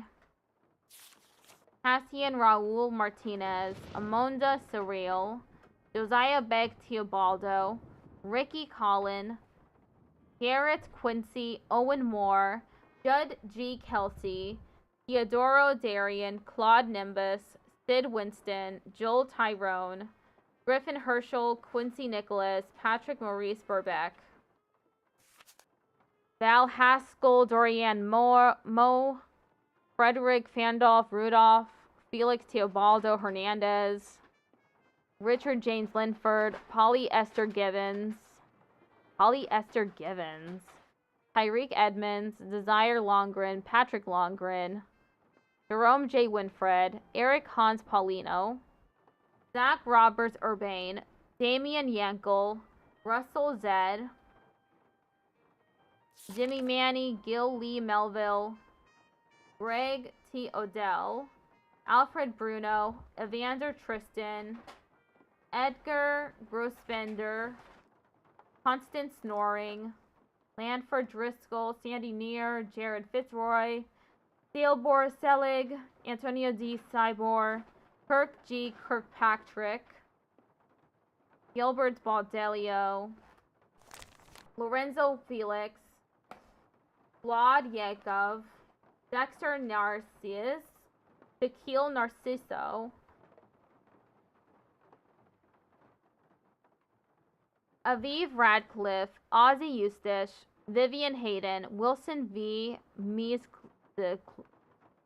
Cassian Raul Martinez, Amonda Surreal, Josiah Beck Teobaldo, Ricky Collin, Garrett Quincy, Owen Moore, Judd G. Kelsey, Theodoro Darian, Claude Nimbus, Sid Winston, Joel Tyrone, Griffin Herschel, Quincy Nicholas, Patrick Maurice Burbeck, Val Haskell, Dorianne Moe, Frederick Fandolph Rudolph, Felix Teobaldo Hernandez, Richard James Linford, Polly Esther Givens, Tyreek Edmonds, Desire Longren, Patrick Longren, Jerome J. Winfred, Eric Hans Paulino, Zach Roberts Urbane, Damian Yankel, Russell Zed, Jimmy Manny, Gil Lee Melville, Greg T. Odell, Alfred Bruno, Evander Tristan, Edgar Grossbender, Constance Snoring, Lanford Driscoll, Sandy Neer, Jared Fitzroy, Dale Boriselig, Antonio D. Cybor, Kirk G. Kirkpatrick, Gilbert Baldelio, Lorenzo Felix, Vlad Yakov, Dexter Narcissus, Shaquille Narciso, Aviv Radcliffe, Ozzy Eustace, Vivian Hayden, Wilson V.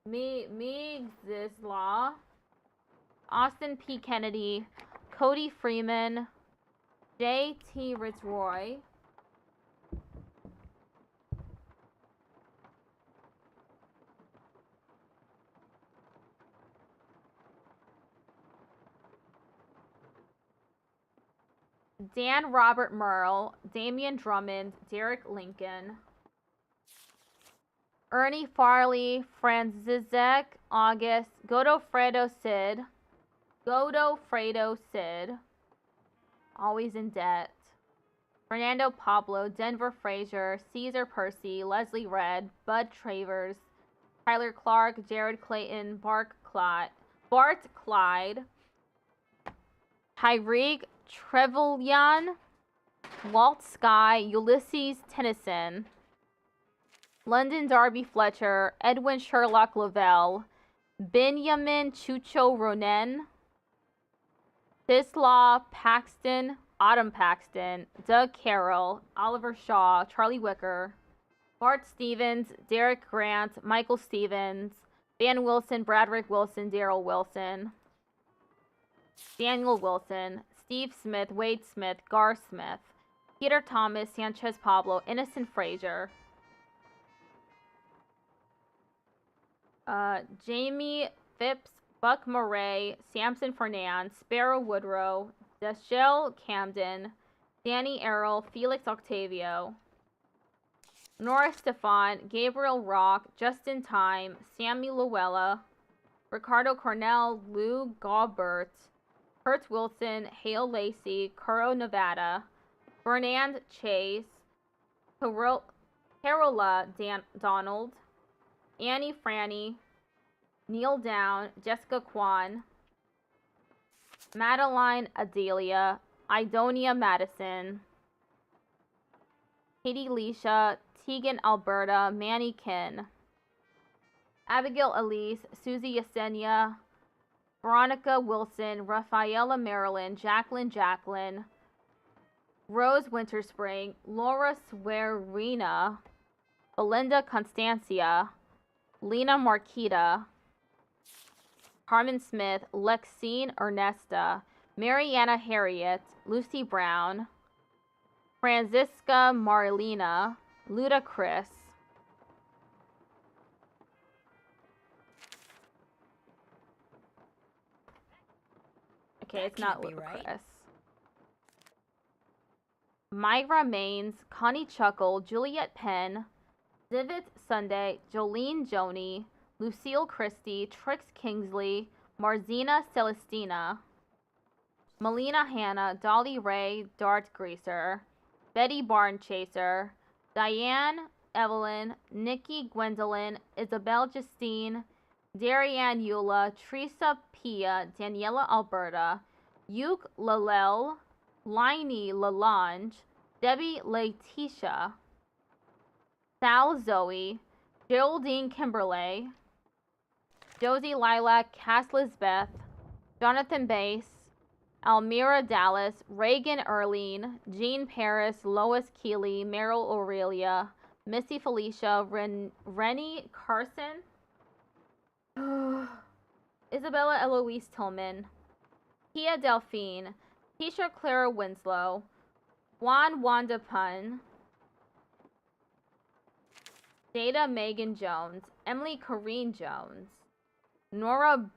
Migzisla, Austin P. Kennedy, Cody Freeman, J. T. Ritzroy, Dan Robert Merle, Damian Drummond, Derek Lincoln, Ernie Farley, Franzizek, August, Godofredo Sid, always in debt, Fernando Pablo, Denver Frazier, Caesar Percy, Leslie Red, Bud Travers, Tyler Clark, Jared Clayton, Bart Clyde, Tyreek Trevelyan, Walt Sky, Ulysses Tennyson, London Darby Fletcher, Edwin Sherlock Lavelle, Benjamin Chucho Ronen, Tislaw Paxton, Autumn Paxton, Doug Carroll, Oliver Shaw, Charlie Wicker, Bart Stevens, Derek Grant, Michael Stevens, Van Wilson, Bradrick Wilson, Daryl Wilson, Daniel Wilson, Steve Smith, Wade Smith, Gar Smith, Peter Thomas, Sanchez Pablo, Innocent Frazier, Jamie Phipps, Buck Murray, Samson Fernand, Sparrow Woodrow, Deshelle Camden, Danny Errol, Felix Octavio, Nora Stefan, Gabriel Rock, Justin Time, Sammy Luella, Ricardo Cornell, Lou Gaubert, Kurt Wilson, Hale Lacey, Curo Nevada, Fernand Chase, Carola Donald, Annie Franny, Neil Down, Jessica Kwan, Madeline Adelia, Idonia Madison, Katie Leisha, Tegan Alberta, Manny Kin, Abigail Elise, Susie Yesenia, Veronica Wilson, Rafaela Marilyn, Jacqueline, Rose Winterspring, Laura Swerina, Belinda Constancia, Lena Marquita, Carmen Smith, Lexine Ernesta, Mariana Harriet, Lucy Brown, Francisca Marlena, Luda Chris, okay, it's not Luda Chris, Myra Maines, Connie Chuckle, Juliet Penn, Zivit Sunday, Jolene Joni, Lucille Christie, Trix Kingsley, Marzina Celestina, Melina Hannah, Dolly Ray, Dart Greaser, Betty Barn Chaser, Diane Evelyn, Nikki Gwendolyn, Isabel Justine, Darianne Eula, Teresa Pia, Daniela Alberta, Yuke Lalel, Liney Lalange, Debbie Letitia, Sal Zoe, Geraldine Kimberley, Josie Lilac, Cass Lisbeth, Jonathan Bass, Almira Dallas, Reagan Erline, Jean Paris, Lois Keeley, Meryl Aurelia, Missy Felicia, Rennie Carson, Isabella Eloise Tillman, Kia Delphine, Tisha Clara Winslow, Juan Wanda Pun, Jada Megan Jones, Emily Corrine Jones, Nora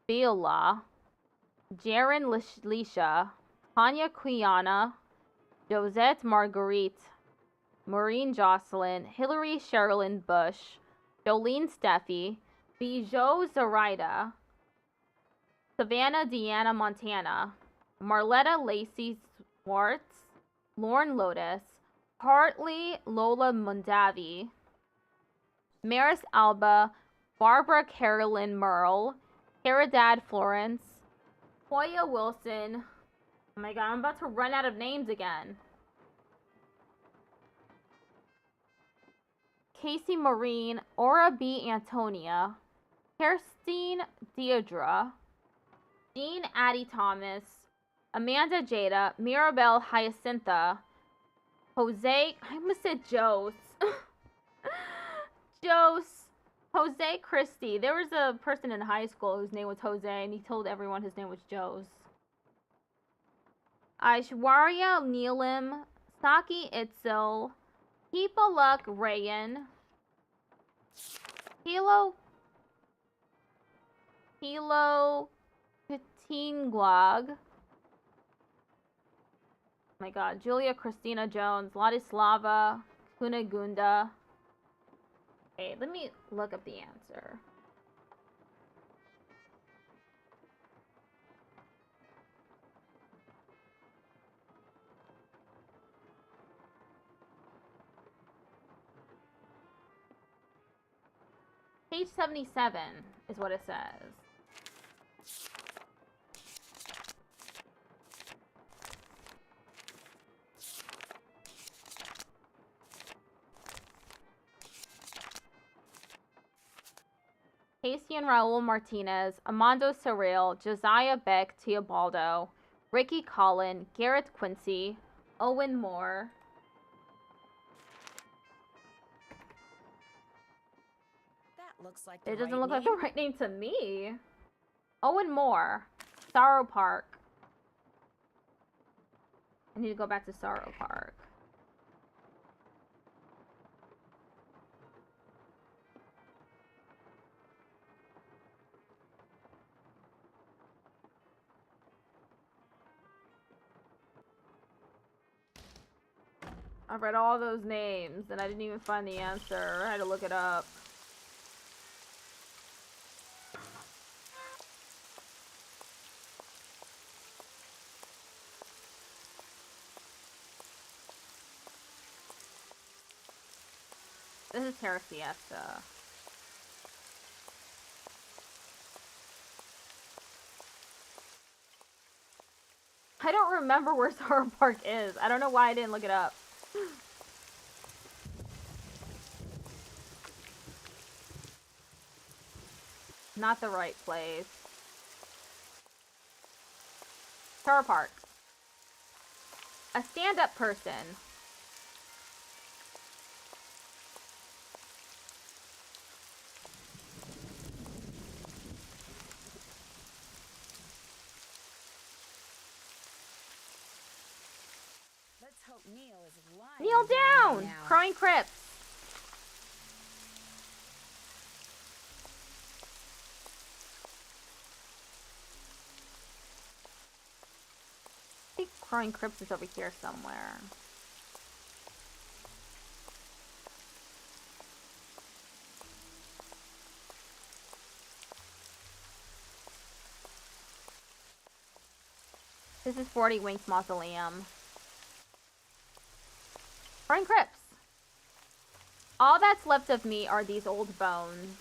Biola, Jaren Lisha, Tanya Quiana, Josette Marguerite, Maureen Jocelyn, Hillary Sherilyn Bush, Jolene Steffi, Bijou Zoraida, Savannah Deanna Montana, Marletta Lacey Swartz, Lauren Lotus, Hartley Lola Mondavi, Maris Alba, Barbara Carolyn Merle, Caridad Florence, Hoya Wilson. Oh my god, I'm about to run out of names again. Casey Marine, Aura B. Antonia, Kirstine Deidre, Jean Addie Thomas, Amanda Jada, Mirabelle Hyacintha, Jose, I almost said Jose. Jose Christie. There was a person in high school whose name was Jose, and he told everyone his name was Jose. Aishwarya Neelam, Saki Itzel, Hipaluk Rayan, Hilo Katingwag. Oh my god, Julia Christina Jones, Ladislava Kunagunda. Okay, let me look up the answer. Page 77 is what it says. Casey and Raul Martinez, Amando Surreal, Josiah Beck Teobaldo, Ricky Collin, Garrett Quincy, Owen Moore, That looks like the it doesn't right look like name. the right name to me. Owen Moore, Sorrow Park. I need to go back to Sorrow Park. I've read all those names and I didn't even find the answer. I had to look it up. This is Terra Fiesta. I don't remember where Star Park is. I don't know why I didn't look it up. Not the right place. Star Park. A stand-up person. Let's hope Neil is lying Kneel down! now. Crying Crips. I think Crying Crips is over here somewhere. This is 40 Winks Mausoleum. Crying Crips. All that's left of me are these old bones.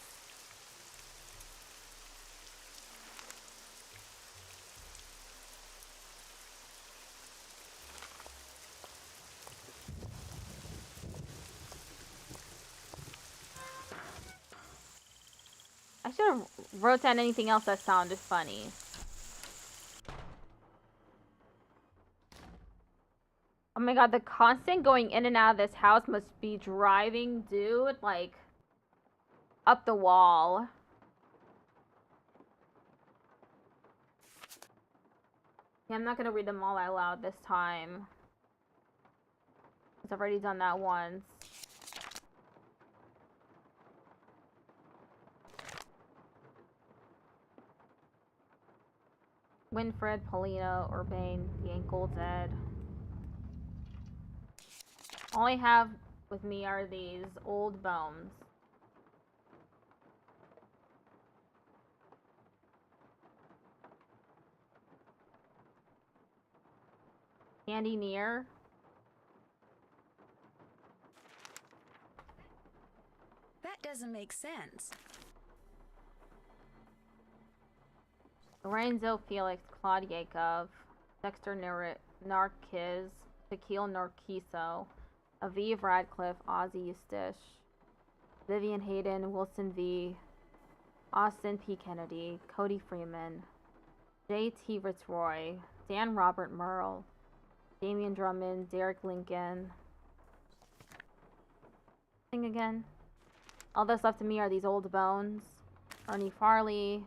I should have wrote down anything else that sounded funny. Oh my god, the constant going in and out of this house must be driving dude, like, up the wall. Yeah, I'm not gonna read them all out loud this time. Because I've already done that once. Winfred, Paulina, Urbane, the Ankle Dead. All I have with me are these old bones. Andy Near. That doesn't make sense. Lorenzo Felix, Claude Yakov, Dexter Narkiz, Shaquille Narciso, Aviv Radcliffe, Ozzy Eustache, Vivian Hayden, Wilson V, Austin P. Kennedy, Cody Freeman, J.T. Fitzroy, Dan Robert Merle, Damian Drummond, Derek Lincoln. Sing again. All that's left of me are these old bones. Ernie Farley,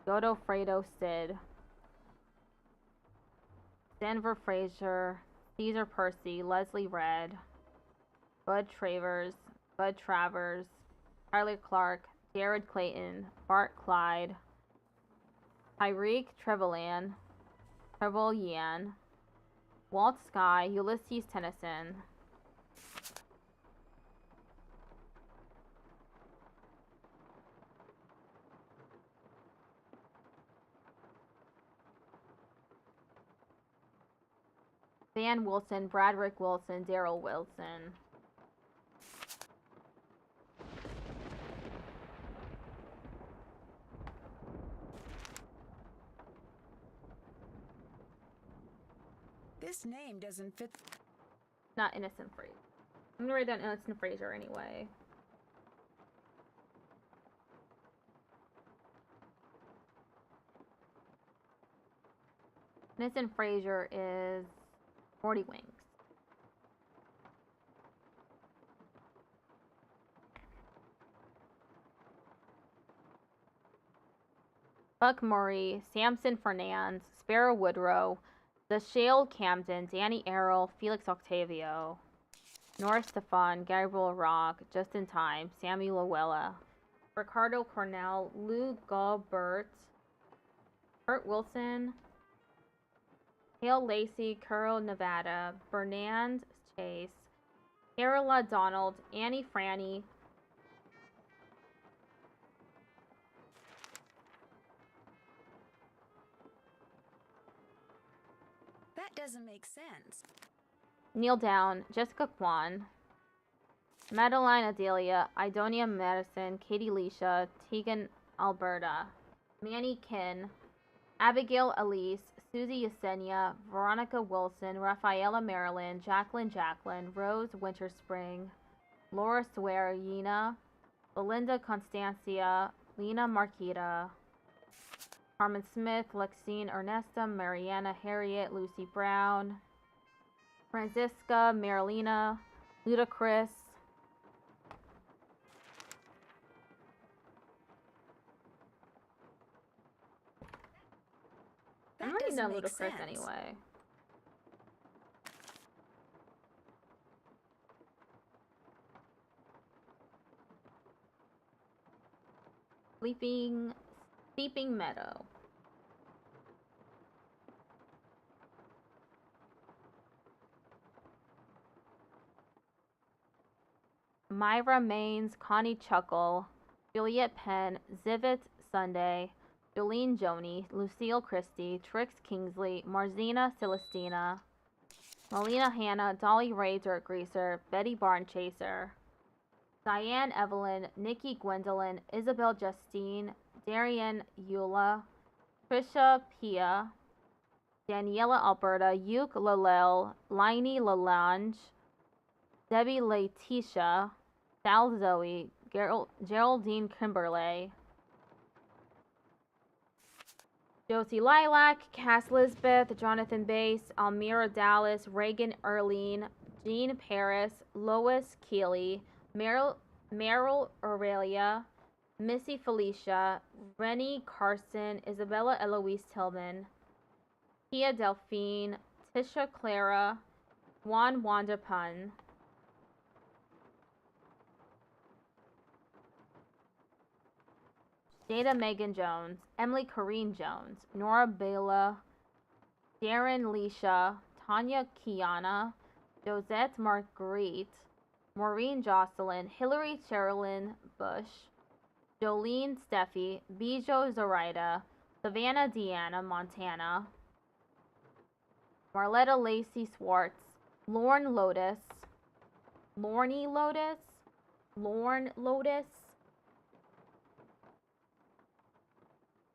Godo Fredo Sid, Denver Fraser, Caesar Percy, Leslie Red, Bud Travers, Tyler Clark, Jared Clayton, Bart Clyde, Tyreek Trevelyan, Trevel Yan, Walt Sky, Ulysses Tennyson. Van Wilson, Bradrick Wilson, Daryl Wilson. This name doesn't fit. Not Innocent Fraser. I'm gonna write down Innocent Fraser anyway. Innocent Fraser is 40 Wings. Buck Murray, Samson Fernandez, Sparrow Woodrow, Dashail Camden, Danny Errol, Felix Octavio, Norris Stefan, Gabriel Rock, Justin Time, Sammy Lowella, Ricardo Cornell, Lou Gaubert, Kurt Wilson, Hale Lacey, Curl Nevada, Bernand Chase, Carola Donald, Annie Franny, That doesn't make sense. Neil Down, Jessica Kwan, Madeline Adelia, Idonia Madison, Katie Leisha, Tegan Alberta, Manny Kin, Abigail Elise, Susie Yesenia, Veronica Wilson, Rafaela Marilyn, Jacqueline, Rose Winterspring, Laura Swearina, Belinda Constancia, Lena Marquita, Carmen Smith, Lexine Ernesta, Mariana Harriet, Lucy Brown, Francisca Marilena, Ludacris, I'm already done Ludacris anyway. Sleeping Meadow. Myra Maines, Connie Chuckle, Juliet Penn, Zivit Sunday, Jolene Joni, Lucille Christie, Trix Kingsley, Marzina Celestina, Melina Hannah, Dolly Ray Dirt Greaser, Betty Barnchaser, Diane Evelyn, Nikki Gwendolyn, Isabel Justine, Darian Eula, Trisha Pia, Daniela Alberta, Yuke Lalel, Liney Lalange, Debbie Letitia, Sal Zoe, Geraldine Kimberley, Josie Lilac, Cass Lisbeth, Jonathan Bass, Almira Dallas, Reagan Erlene, Jean Paris, Lois Keeley, Meryl Aurelia, Missy Felicia, Rennie Carson, Isabella Eloise Tillman, Tia Delphine, Tisha Clara, Juan Wanda Pun, Jada Megan Jones, Emily Corrine Jones, Nora Bela, Darren Leisha, Tanya Kiana, Josette Marguerite, Maureen Jocelyn, Hillary Sherilyn Bush, Jolene Steffi, Bijo Zoraida, Savannah Deanna Montana, Marletta Lacey Swartz, Lorne Lotus,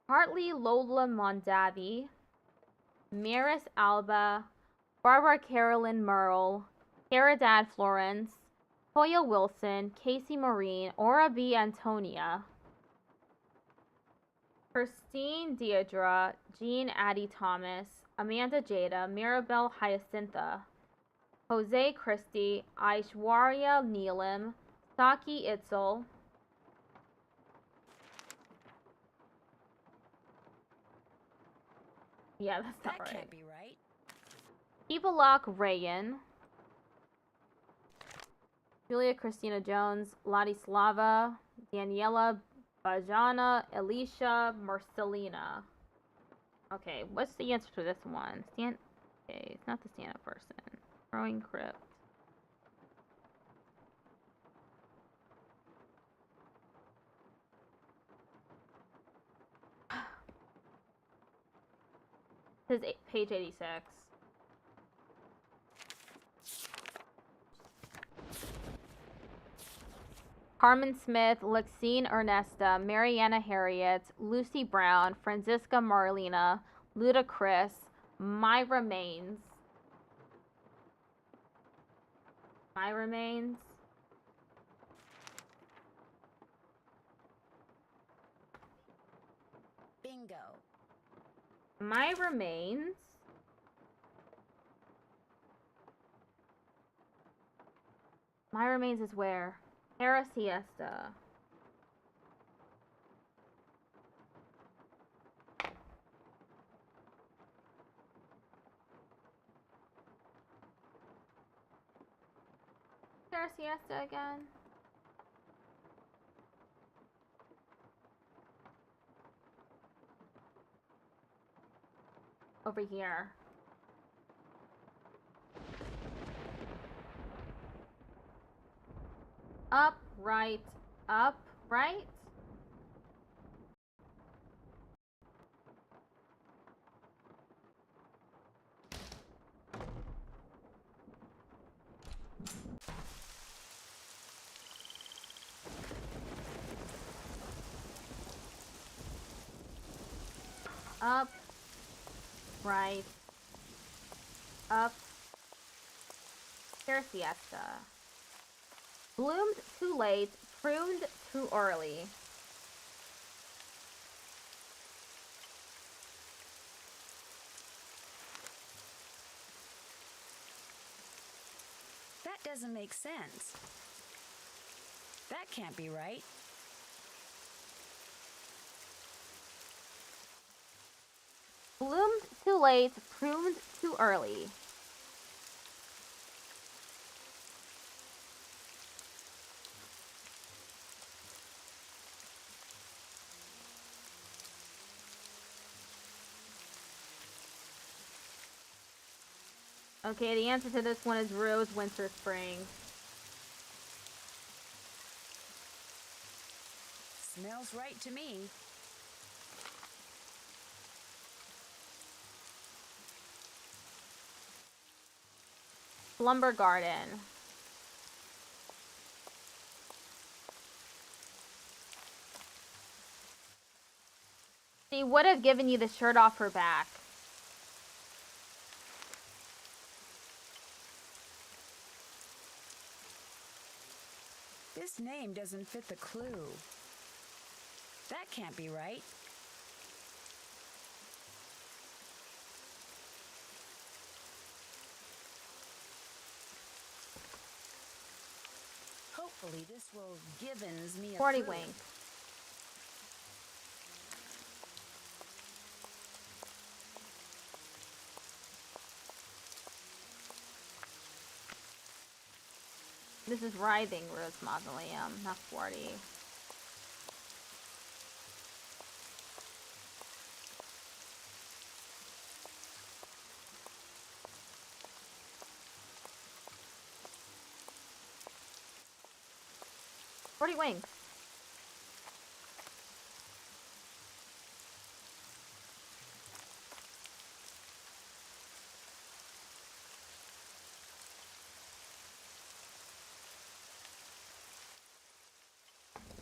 Hartley Lola Mondavi, Maris Alba, Barbara Carolyn Merle, Caridad Florence, Toya Wilson, Casey Maureen, Aura B. Antonia, Christine Deidra, Jean Addie Thomas, Amanda Jada, Mirabelle Hyacintha, Jose Christie, Aishwarya Neelam, Saki Itzel, yeah, that's not right. That can't be right. Evalok Rayan, Julia Christina Jones, Ladislava, Daniela Bajana, Alicia Marcelina. Okay, what's the answer to this one? Okay, it's not the stand-up person. Growing Crypt. This is page 86. Carmen Smith, Lexine Ernesta, Mariana Harriet, Lucy Brown, Francisca Marlena, Ludacris, Myra Maines. Bingo. Myra Maines. Myra Maines is where? Hera Siesta. Hera Siesta again? Over here. Up, right, up, right? Up, right, up. Here, siesta. Bloomed too late, pruned too early. That doesn't make sense. That can't be right. Bloomed too late, pruned too early. Okay, the answer to this one is rose, winter, spring. Smells right to me. Slumber garden. She would have given you the shirt off her back. This name doesn't fit the clue. That can't be right. Hopefully this will givens me a 40 clue. wink. This is writhing rose mausoleum, not 40. Winks.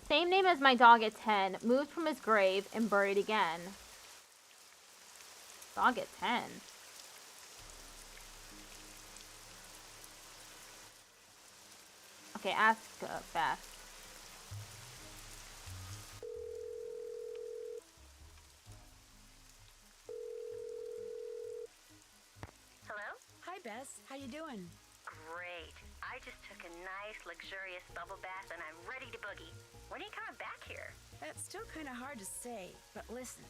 Same name as my dog at 10, moved from his grave and buried again. Dog at 10. Okay, ask Beth. Hello? Hi, Bess. How you doing? Great. I just took a nice, luxurious bubble bath and I'm ready to boogie. When are you coming back here? That's still kind of hard to say, but listen.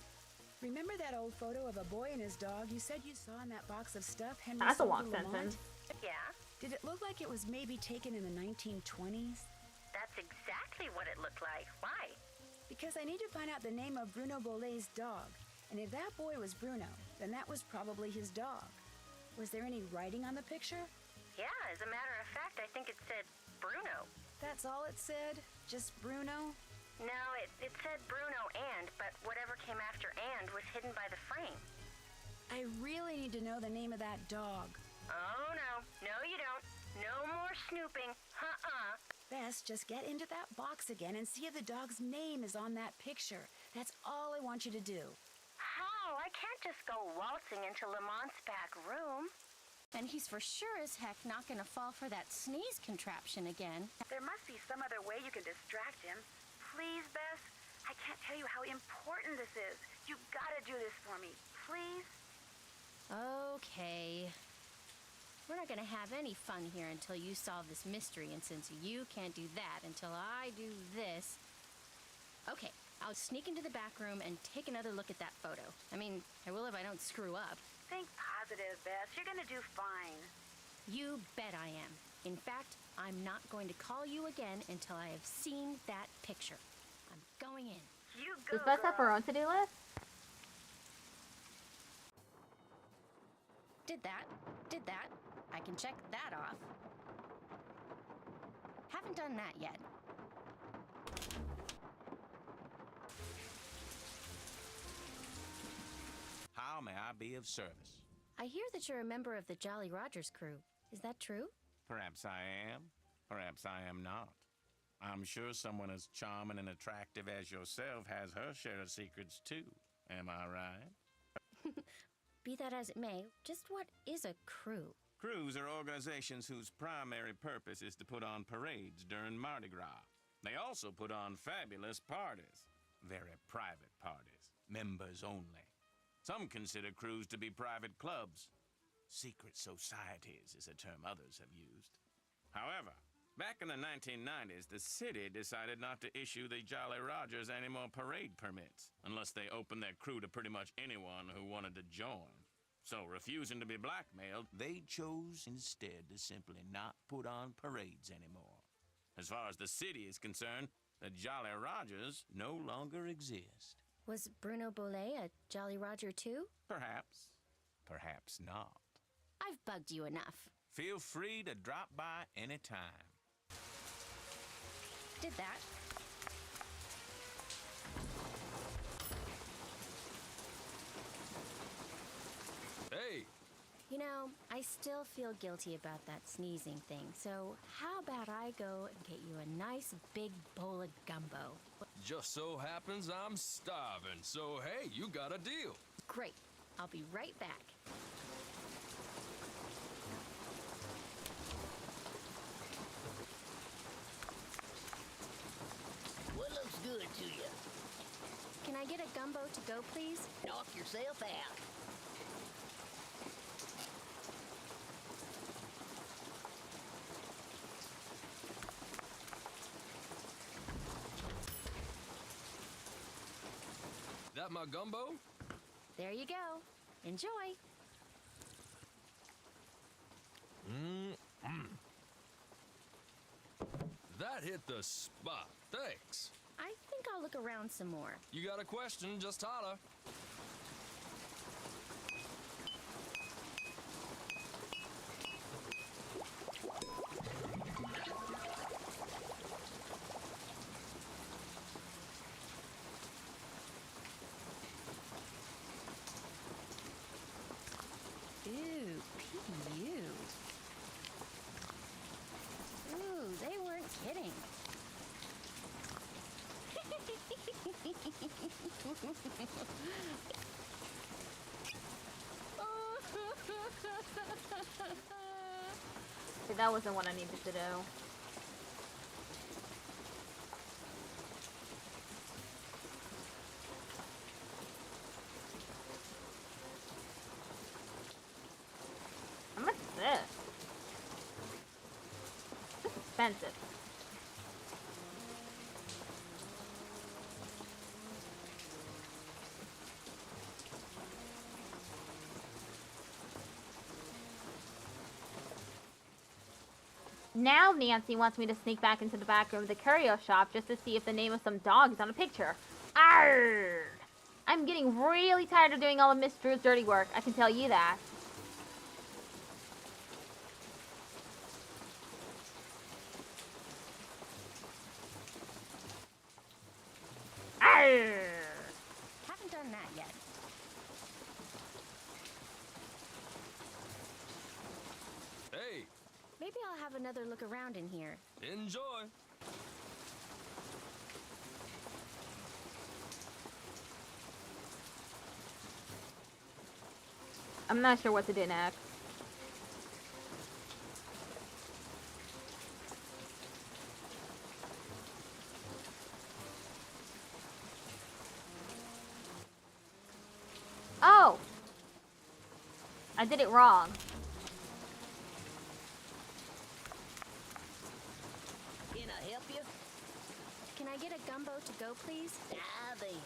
Remember that old photo of a boy and his dog you said you saw in that box of stuff Henry That's a sold long to Lamont? sentence. Yeah, Did it look like it was maybe taken in the 1920s? that's exactly what it looked like. Why? Because I need to find out the name of Bruno Bollet's dog. And if that boy was Bruno, then that was probably his dog. Was there any writing on the picture? Yeah, as a matter of fact, I think it said Bruno. That's all it said? Just Bruno? No, it said Bruno but whatever came after and was hidden by the frame. I really need to know the name of that dog. Oh, no. No, you don't. No more snooping. Bess, just get into that box again and see if the dog's name is on that picture. That's all I want you to do. How? I can't just go waltzing into Lamont's back room. And he's for sure as heck not gonna fall for that sneeze contraption again. There must be some other way you can distract him. Please, Bess? I can't tell you how important this is. You gotta do this for me. Please? Okay. We're not gonna have any fun here until you solve this mystery, and since you can't do that until I do this... Okay, I'll sneak into the back room and take another look at that photo. I mean, I will if I don't screw up. Think positive, Bess. You're gonna do fine. You bet I am. In fact, I'm not going to call you again until I have seen that picture. I'm going in. You go, Does Beth have her girl. own to-do list? Did that. Did that. I can check that off. Haven't done that yet. How may I be of service? I hear that you're a member of the Jolly Rogers crew. Is that true? Perhaps I am, perhaps I am not. I'm sure someone as charming and attractive as yourself has her share of secrets too. Am I right? Be that as it may, just what is a crew? Crews are organizations whose primary purpose is to put on parades during Mardi Gras. They also put on fabulous parties. Very private parties. Members only. Some consider crews to be private clubs. Secret societies is a term others have used. However, back in the 1990s, the city decided not to issue the Jolly Rogers any more parade permits, unless they opened their crew to pretty much anyone who wanted to join. So, refusing to be blackmailed, they chose instead to simply not put on parades anymore. As far as the city is concerned, the Jolly Rogers no longer exist. Was Bruno Bolet a Jolly Roger too? Perhaps. Perhaps not. I've bugged you enough. Feel free to drop by anytime. Did that. Hey! You know, I still feel guilty about that sneezing thing, so how about I go and get you a nice big bowl of gumbo? Just so happens I'm starving, so hey, you got a deal. Great. I'll be right back. What looks good to you? Can I get a gumbo to go, please? Knock yourself out. That my gumbo? There you go. Enjoy. That hit the spot. Thanks. I think I'll look around some more. You got a question, just holler. Ooh, PU. Ooh, they weren't kidding. See, that wasn't what I needed to do. How much is this? This is expensive. Now Nancy wants me to sneak back into the back room of the curio shop just to see if the name of some dog is on a picture. Arrgh! I'm getting really tired of doing all of Miss Drew's dirty work, I can tell you that. Arrgh! Haven't done that yet. Hey, Maybe I'll have another look around in here. enjoy. I'm not sure what to do next. Oh! I did it wrong. Can I help you? Can I get a gumbo to go, please? Dive in.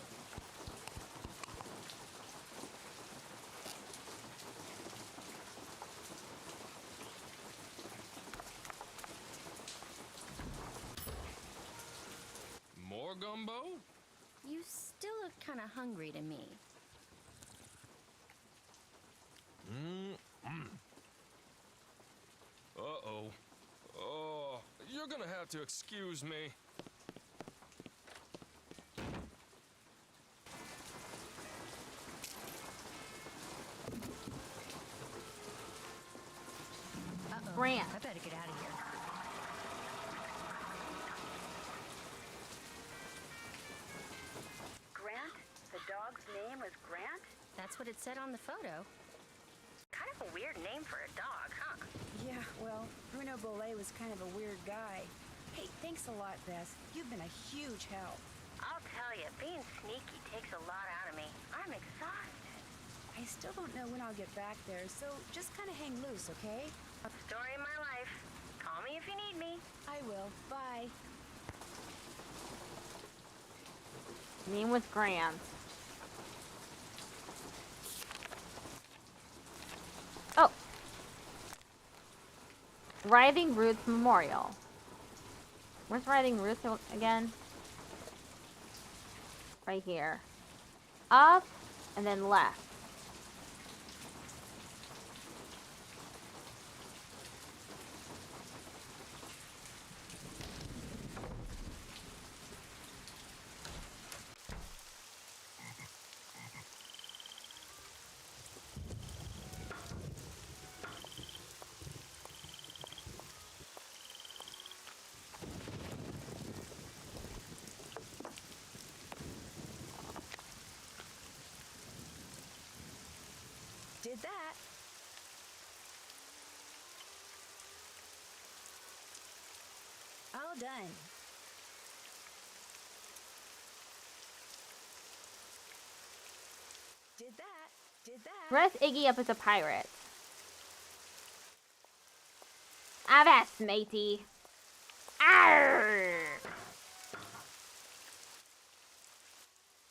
More gumbo? You still look kind of hungry to me. Uh-oh. Oh, you're gonna have to excuse me. Uh-oh. Grant. I better get out of here. Grant? The dog's name was Grant? That's what it said on the photo. Kind of a weird name for a dog, huh? Yeah, well, Bruno Bollet was kind of a weird guy. Hey, thanks a lot, Bess. You've been a huge help. I'll tell you, being sneaky takes a lot out of me. I'm exhausted. I still don't know when I'll get back there, so just kind of hang loose, okay? Story of my life. Call me if you need me. I will. Bye. Name was Grant. Oh. Writhing Roots Memorial. Where's Writhing Roots again? Right here. Up and then left. Did that. All done. Did that. Did that. Dress Iggy up as a pirate. Avast, matey. Arr!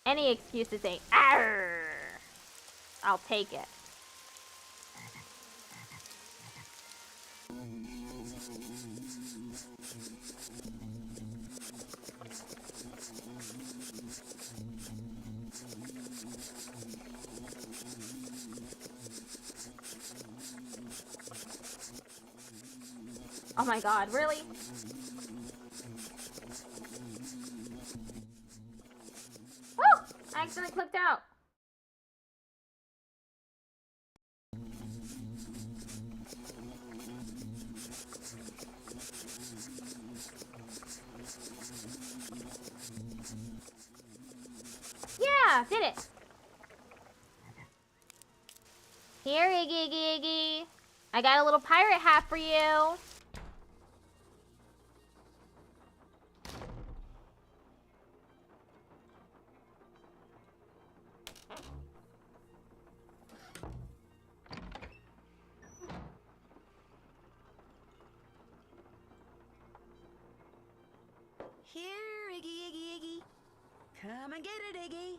Any excuse to say arr. I'll take it. Oh my god, really? Woo! I accidentally clicked out. Yeah, did it. Here, Iggy, Iggy, Iggy. I got a little pirate hat for you. Here, Iggy, Iggy, Iggy. Come and get it, Iggy.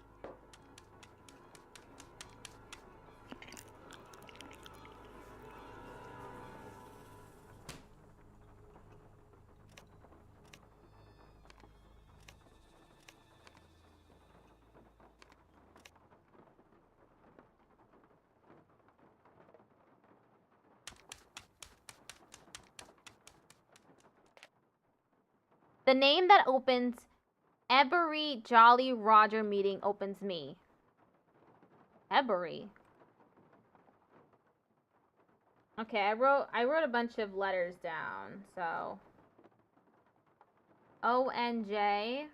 The name that opens every Jolly Roger meeting opens me. Ebery. Okay, I wrote a bunch of letters down, so ONJ.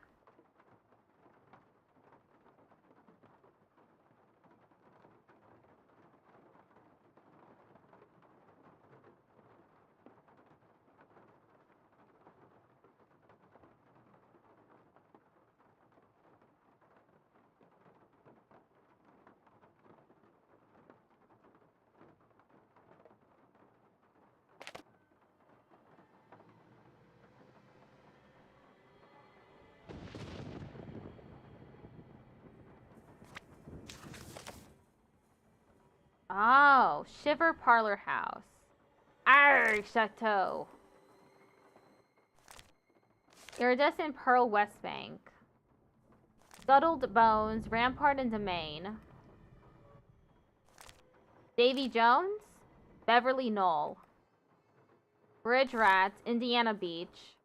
Oh, Shiver Parlor House. Arr, Chateau. Iridescent Pearl West Bank. Scuttled Bones, Rampart and Domain. Davy Jones, Beverly Knoll. Bridge Rats, Indiana Beach.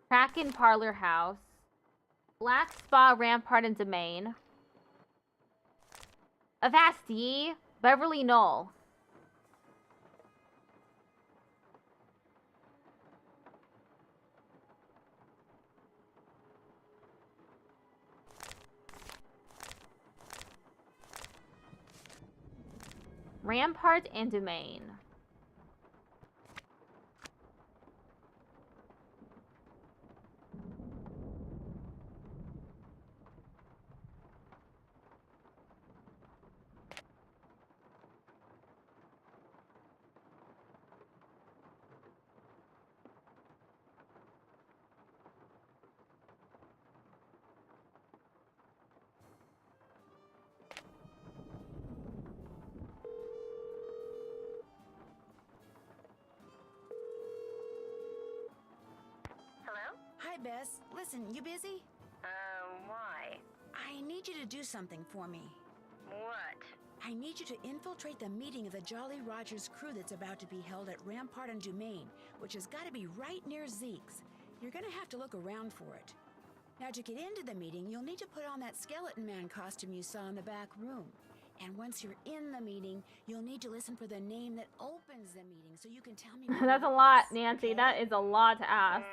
Kraken Parlor House. Black Spa, Rampart and Domain. Avast ye, Beverly Knoll. Rampart and Domain. Hello? Hi, Bess. Listen, you busy? Why? I need you to do something for me. What? I need you to infiltrate the meeting of the Jolly Rogers crew that's about to be held at Rampart and Domain, which has got to be right near Zeke's. You're gonna have to look around for it. Now, to get into the meeting, you'll need to put on that skeleton man costume you saw in the back room. And once you're in the meeting, you'll need to listen for the name that opens the meeting so you can tell me. That's a lot, Nancy. That is a lot to ask.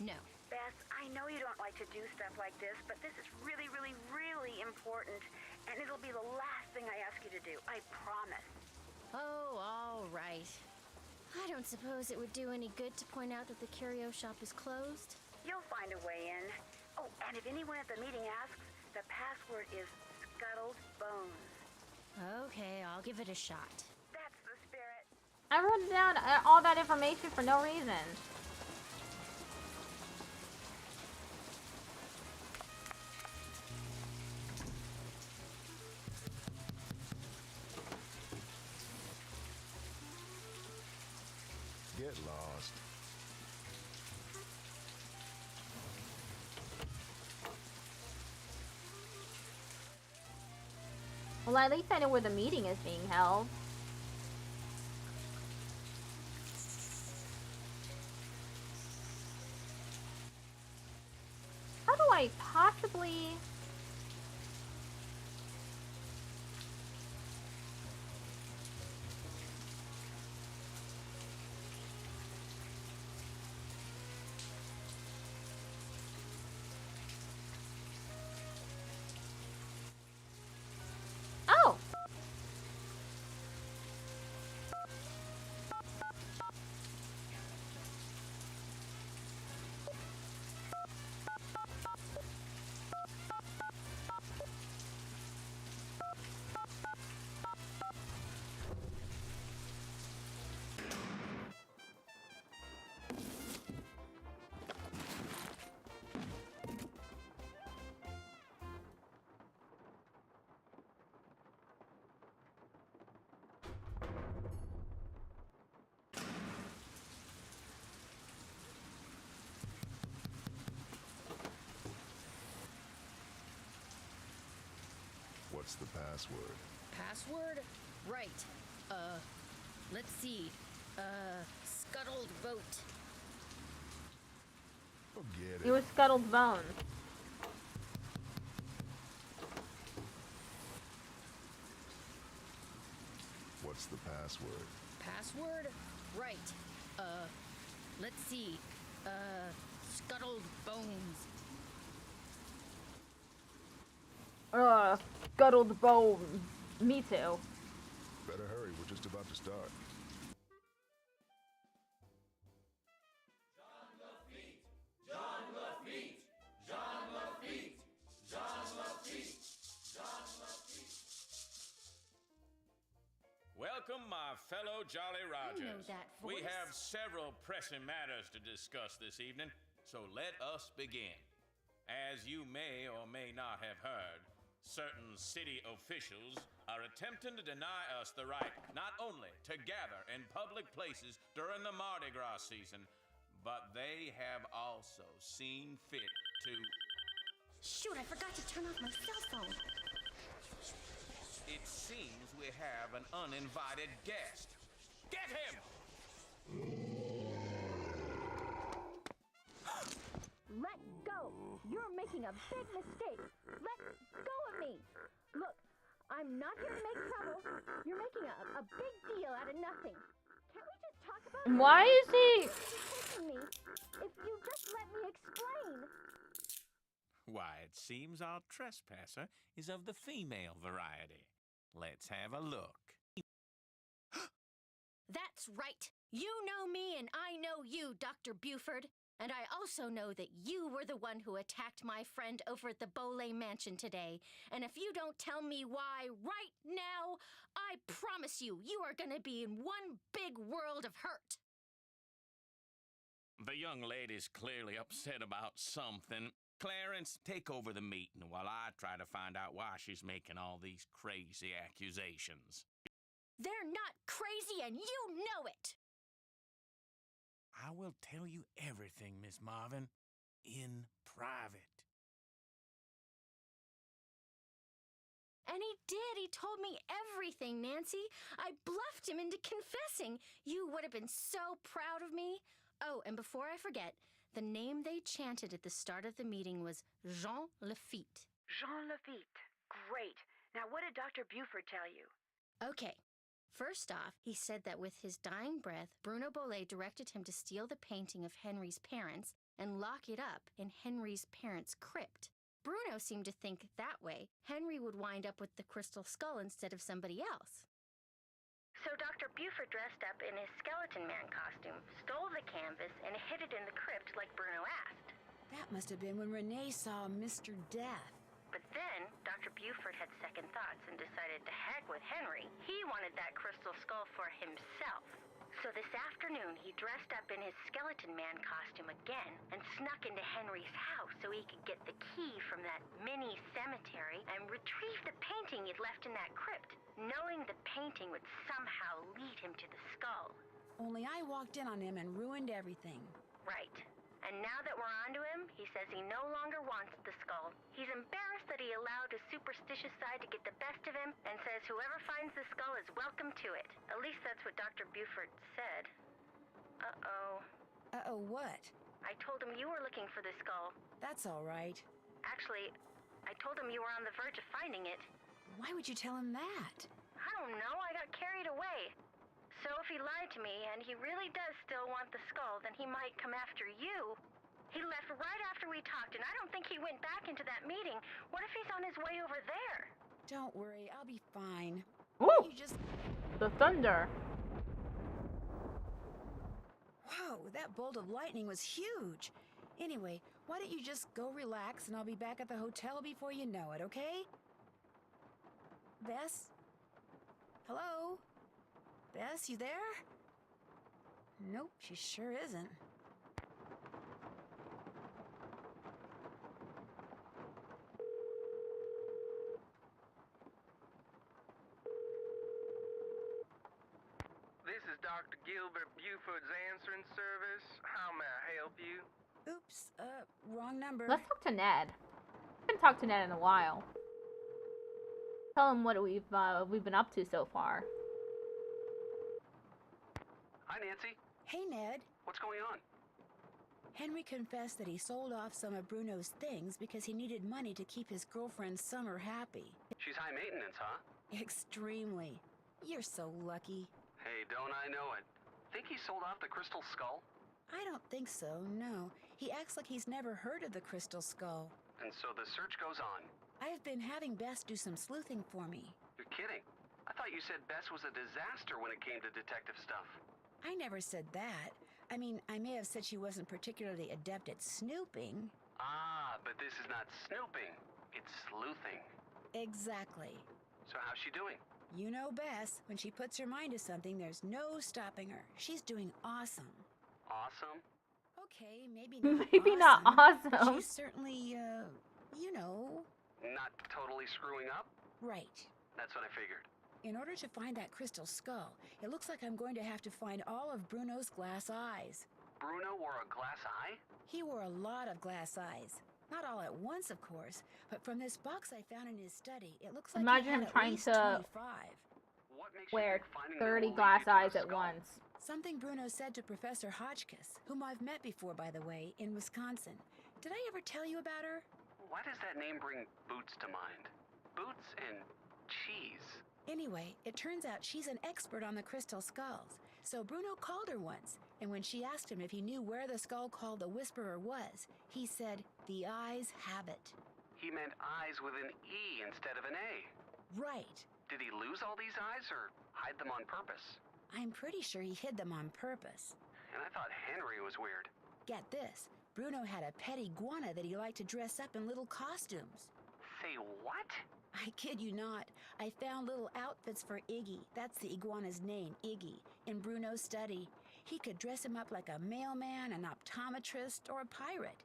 No. Bess, I know you don't like to do stuff like this, but this is really, really, really important, and it'll be the last thing I ask you to do. I promise. Oh, all right. I don't suppose it would do any good to point out that the curio shop is closed. You'll find a way in. Oh, and if anyone at the meeting asks, the password is Scuttled Bones. Okay, I'll give it a shot. That's the spirit. I wrote down all that information for no reason. Get lost. Well, at least I know where the meeting is being held. How do I possibly... Oh! What's the password? Password? Right. Let's see. Scuttled boat. Forget It it. was Scuttled Bones. What's the password? Password? Right. Let's see. Scuttled bones. Scuttled Bones. Me too. Better hurry, we're just about to start. Welcome, my fellow Jolly Rogers. that We voice. have several pressing matters to discuss this evening, so let us begin. As you may or may not have heard, certain city officials are attempting to deny us the right not only to gather in public places during the Mardi Gras season, but they have also seen fit to... Shoot, I forgot to turn off my cell phone. It seems we have an uninvited guest. Get him! Let go! You're making a big mistake. Let go of me. Look, I'm not here to make trouble. You're making a big deal out of nothing. Can't we just talk about it? Why is he... Taking me? If you just let me explain. Why, it seems our trespasser is of the female variety. Let's have a look. That's right. You know me and I know you, Dr. Buford. And I also know that you were the one who attacked my friend over at the Boley Mansion today. And if you don't tell me why right now, I promise you, you are gonna be in one big world of hurt. The young lady's clearly upset about something. Clarence, take over the meeting while I try to find out why she's making all these crazy accusations. They're not crazy and you know it! I will tell you everything, Miss Marvin, in private. And he did. He told me everything, Nancy. I bluffed him into confessing. You would have been so proud of me. Oh, and before I forget, the name they chanted at the start of the meeting was Jean Lafitte. Jean Lafitte. Great. Now, what did Dr. Buford tell you? Okay. First off, he said that with his dying breath, Bruno Boley directed him to steal the painting of Henry's parents and lock it up in Henry's parents' crypt. Bruno seemed to think that way Henry would wind up with the crystal skull instead of somebody else. So Dr. Buford dressed up in his skeleton man costume, stole the canvas, and hid it in the crypt like Bruno asked. That must have been when Renee saw Mr. Death. But then, Dr. Buford had second thoughts and decided to heck with Henry. He wanted that crystal skull for himself. So this afternoon, he dressed up in his skeleton man costume again and snuck into Henry's house so he could get the key from that mini cemetery and retrieve the painting he'd left in that crypt, knowing the painting would somehow lead him to the skull. Only I walked in on him and ruined everything. Right. And now that we're onto him, he says he no longer wants the skull. He's embarrassed that he allowed his superstitious side to get the best of him and says whoever finds the skull is welcome to it. At least that's what Dr. Buford said. Uh-oh. Uh-oh what? I told him you were looking for the skull. That's all right. Actually, I told him you were on the verge of finding it. Why would you tell him that? I don't know, I got carried away. So if he lied to me, and he really does still want the skull, then he might come after you. He left right after we talked, and I don't think he went back into that meeting. What if he's on his way over there? Don't worry, I'll be fine. Ooh! You just... The thunder. Whoa, that bolt of lightning was huge. Anyway, why don't you just go relax, and I'll be back at the hotel before you know it, okay? Bess? Hello? Bess, you there? Nope, she sure isn't. This is Dr. Gilbert Buford's answering service. How may I help you? Oops, wrong number. Let's talk to Ned. I haven't talked to Ned in a while. Tell him what we've been up to so far. Hi, Nancy. Hey, Ned. What's going on? Henry confessed that he sold off some of Bruno's things because he needed money to keep his girlfriend Summer happy. She's high maintenance, huh? Extremely. You're so lucky. Hey, don't I know it. Think he sold off the crystal skull? I don't think so, no. He acts like he's never heard of the crystal skull. And so the search goes on. I have been having Bess do some sleuthing for me. You're kidding. I thought you said Bess was a disaster when it came to detective stuff. I never said that. I mean, I may have said she wasn't particularly adept at snooping. Ah, but this is not snooping. It's sleuthing. Exactly. So how's she doing? You know Bess, when she puts her mind to something, there's no stopping her. She's doing awesome. Awesome? Okay, maybe not Maybe not but awesome. she's certainly, you know. Not totally screwing up? Right. That's what I figured. In order to find that crystal skull, it looks like I'm going to have to find all of Bruno's glass eyes. Bruno wore a glass eye? He wore a lot of glass eyes. Not all at once, of course, but from this box I found in his study, it looks like Imagine he had him at trying least to 25. What makes you wear think finding them 30 will lead glass you to eyes the at skull? once. Something Bruno said to Professor Hotchkiss, whom I've met before, by the way, in Wisconsin. Did I ever tell you about her? Why does that name bring Boots to mind? Boots and cheese. Anyway, it turns out she's an expert on the crystal skulls. So Bruno called her once, and when she asked him if he knew where the skull called the Whisperer was, he said, "The eyes have it." He meant eyes with an E instead of an A. Right. Did he lose all these eyes or hide them on purpose? I'm pretty sure he hid them on purpose. And I thought Henry was weird. Get this. Bruno had a pet iguana that he liked to dress up in little costumes. Say what? I kid you not. I found little outfits for Iggy, that's the iguana's name, Iggy, in Bruno's study. He could dress him up like a mailman, an optometrist, or a pirate.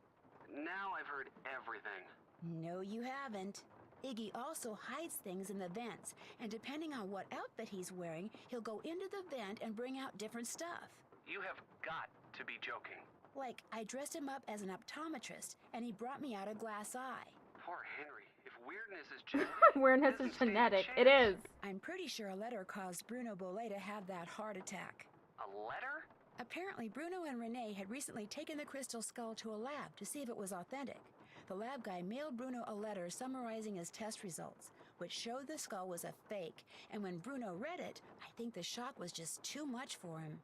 Now I've heard everything. No, you haven't. Iggy also hides things in the vents, and depending on what outfit he's wearing, he'll go into the vent and bring out different stuff. You have got to be joking. Like, I dressed him up as an optometrist, and he brought me out a glass eye. Poor Henry. If weirdness is genetic... Weirdness is genetic. It is. I'm pretty sure a letter caused Bruno Bolet to have that heart attack. A letter? Apparently, Bruno and Renee had recently taken the crystal skull to a lab to see if it was authentic. The lab guy mailed Bruno a letter summarizing his test results, which showed the skull was a fake, and when Bruno read it, I think the shock was just too much for him.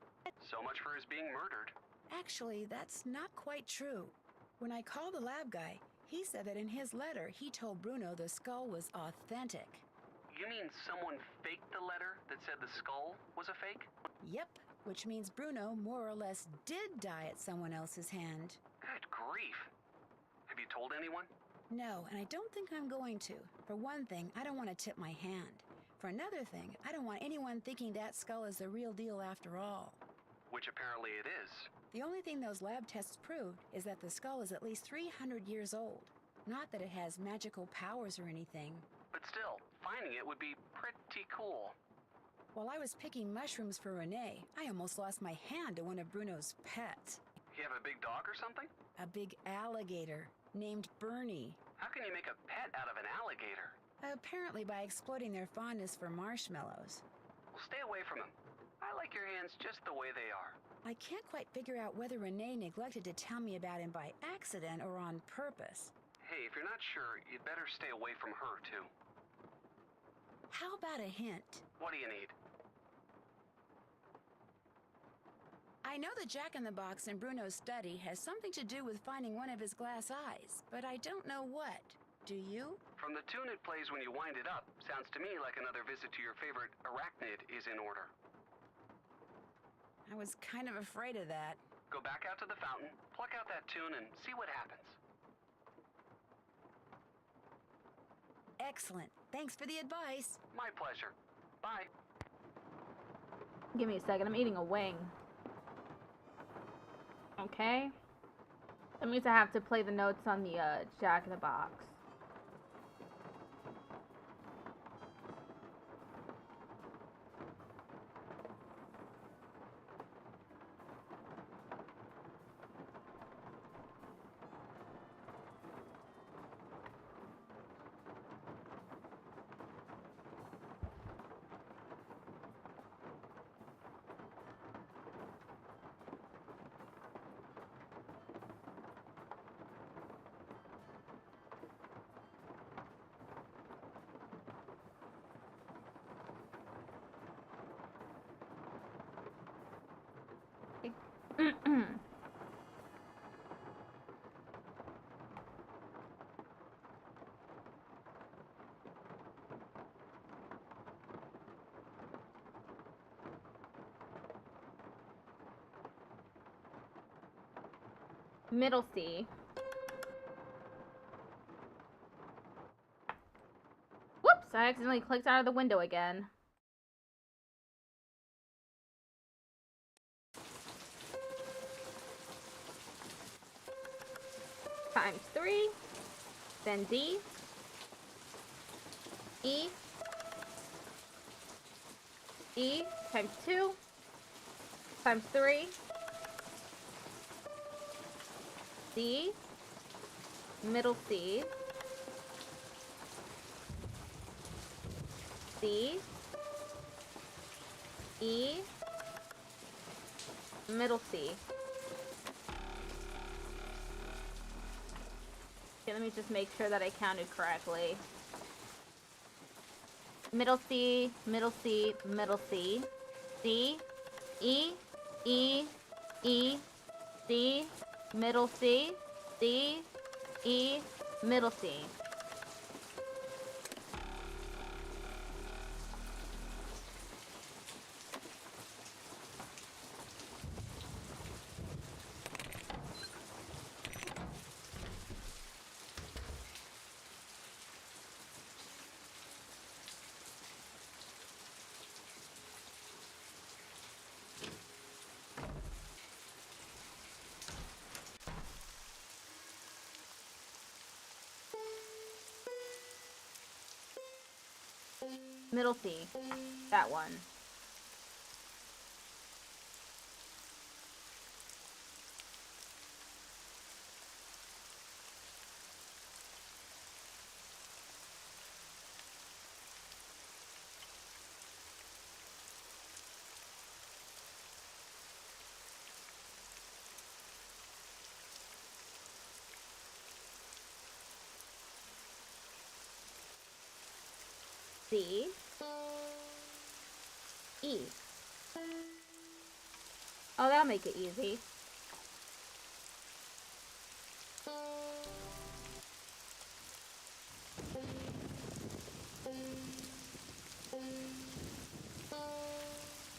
So much for his being murdered. Actually, that's not quite true. When I called the lab guy, he said that in his letter, he told Bruno the skull was authentic. You mean someone faked the letter that said the skull was a fake? Yep, which means Bruno more or less did die at someone else's hand. Good grief. Have you told anyone? No, and I don't think I'm going to. For one thing, I don't want to tip my hand. For another thing, I don't want anyone thinking that skull is the real deal after all. Which apparently it is. The only thing those lab tests proved is that the skull is at least 300 years old. Not that it has magical powers or anything. But still, finding it would be pretty cool. While I was picking mushrooms for Renee, I almost lost my hand to one of Bruno's pets. You have a big dog or something? A big alligator named Bernie. How can you make a pet out of an alligator? Apparently by exploiting their fondness for marshmallows. Well, stay away from them. I like your hands just the way they are. I can't quite figure out whether Renee neglected to tell me about him by accident or on purpose. Hey, if you're not sure, you'd better stay away from her, too. How about a hint? What do you need? I know the Jack-in-the-Box in Bruno's study has something to do with finding one of his glass eyes, but I don't know what. Do you? From the tune it plays when you wind it up, sounds to me like another visit to your favorite arachnid is in order. I was kind of afraid of that. Go back out to the fountain, pluck out that tune, and see what happens. Excellent. Thanks for the advice. My pleasure. Bye. Give me a second. I'm eating a wing. Okay. That means I have to play the notes on the Jack-in-the-Box. Middle C. Whoops, I accidentally clicked out of the window again. Times 3, then D, E, E times 2, times 3, C, middle C, C, E, middle C. Okay, let me just make sure that I counted correctly. Middle C, middle C, middle C, C, E, E, E, C, middle C, C, E, middle C. Middle C. That one. C. E. Oh, that'll make it easy.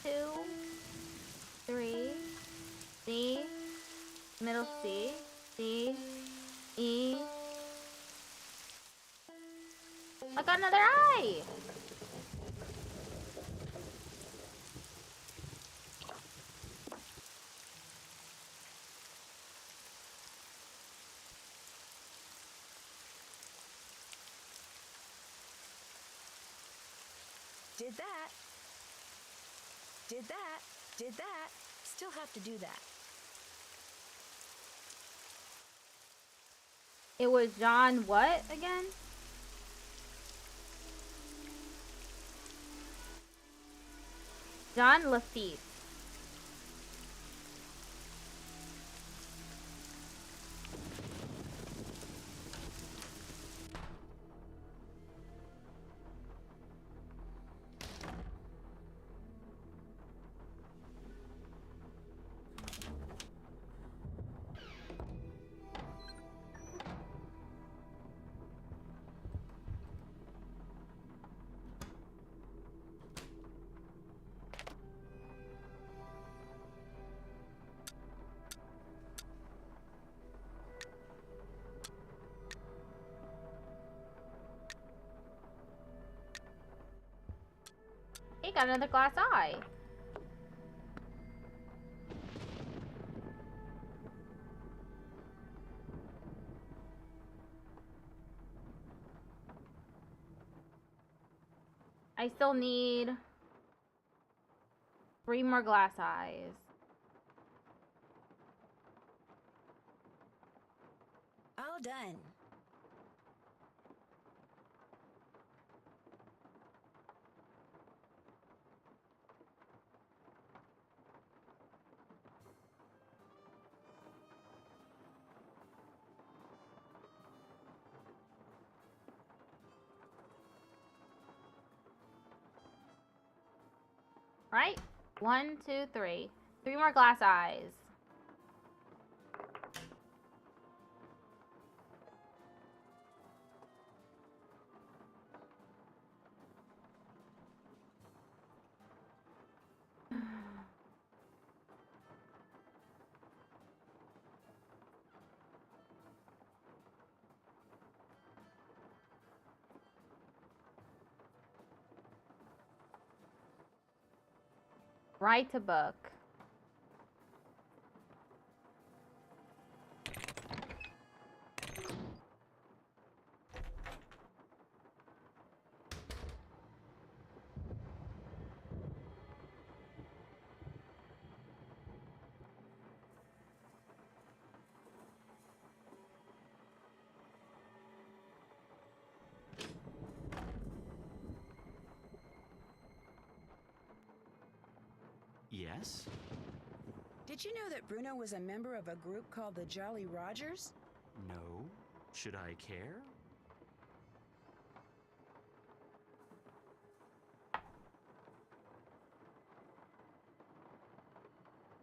Two, three, C, middle C, C, E. I got another I! Did that. Did that. Did that. Still have to do that. It was John what again? John Lafitte. He got another glass eye. I still need 3 more glass eyes. All done. Right? 1, 2, 3. 3 more glass eyes. Write a book. Yes? Did you know that Bruno was a member of a group called the Jolly Rogers? No. Should I care?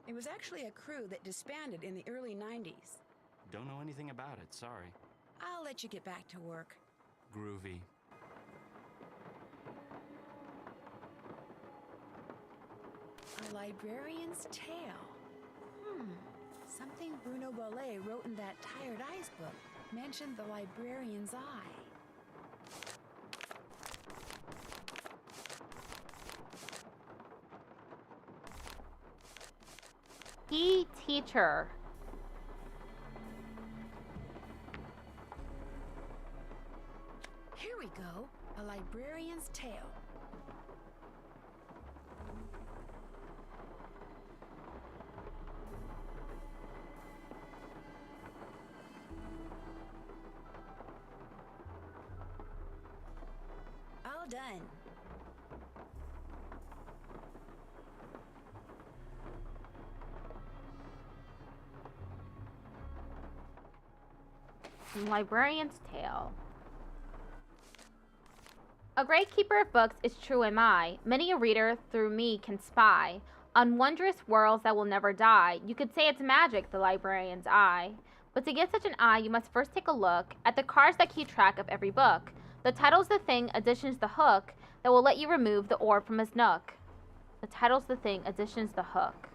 It was actually a crew that disbanded in the early 90s. Don't know anything about it, sorry. I'll let you get back to work. Groovy. A librarian's tale. Something Bruno Bollet wrote in that Tired Eyes book mentioned the librarian's eye. Teacher. Here we go. A librarian's tale. All done. Librarian's Tale. A great keeper of books is true am I. Many a reader through me can spy on wondrous worlds that will never die. You could say it's magic, the librarian's eye. But to get such an eye, you must first take a look at the cards that keep track of every book. The title's the thing, addition's the hook that will let you remove the orb from his nook. The title's the thing, addition's the hook.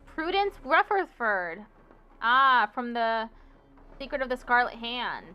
Prudence Rutherford. Ah, from the Secret of the Scarlet Hand.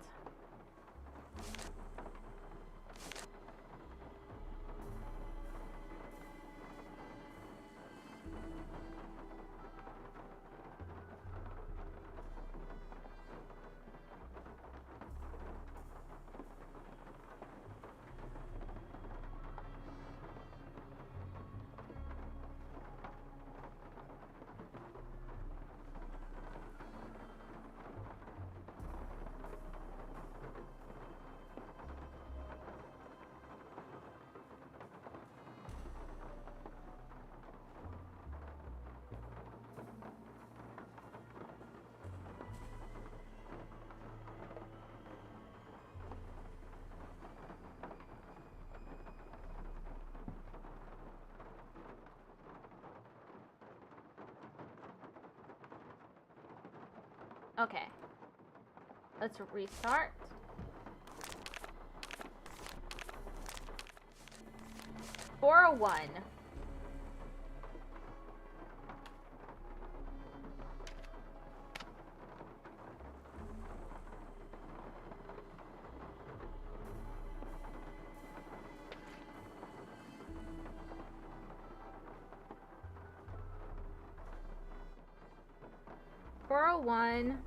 Okay. Let's restart. $401. $401.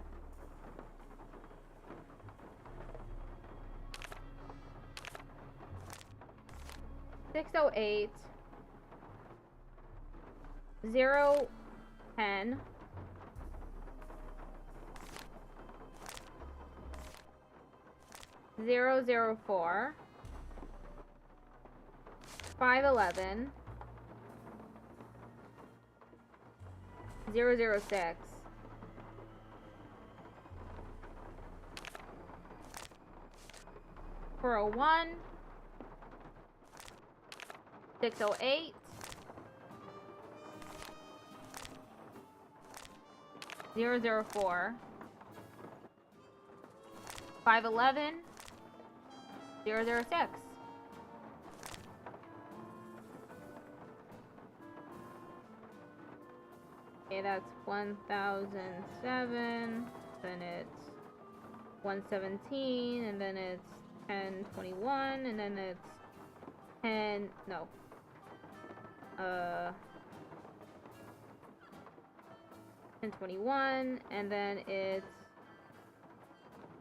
$608. 010. 004. 511. 006. 401. 608. 004. 511. 006. Okay, that's 1007. Then it's 117, and then it's 1021, and then it's 1021, and then it's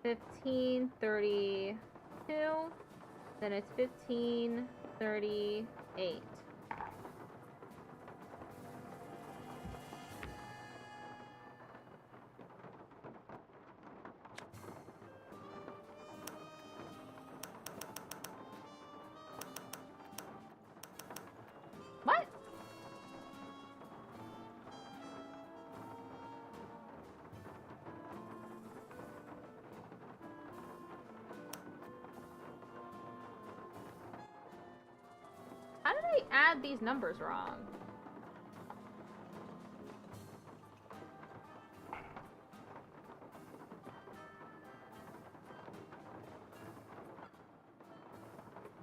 1532, then it's 1538. What? How did I add these numbers wrong?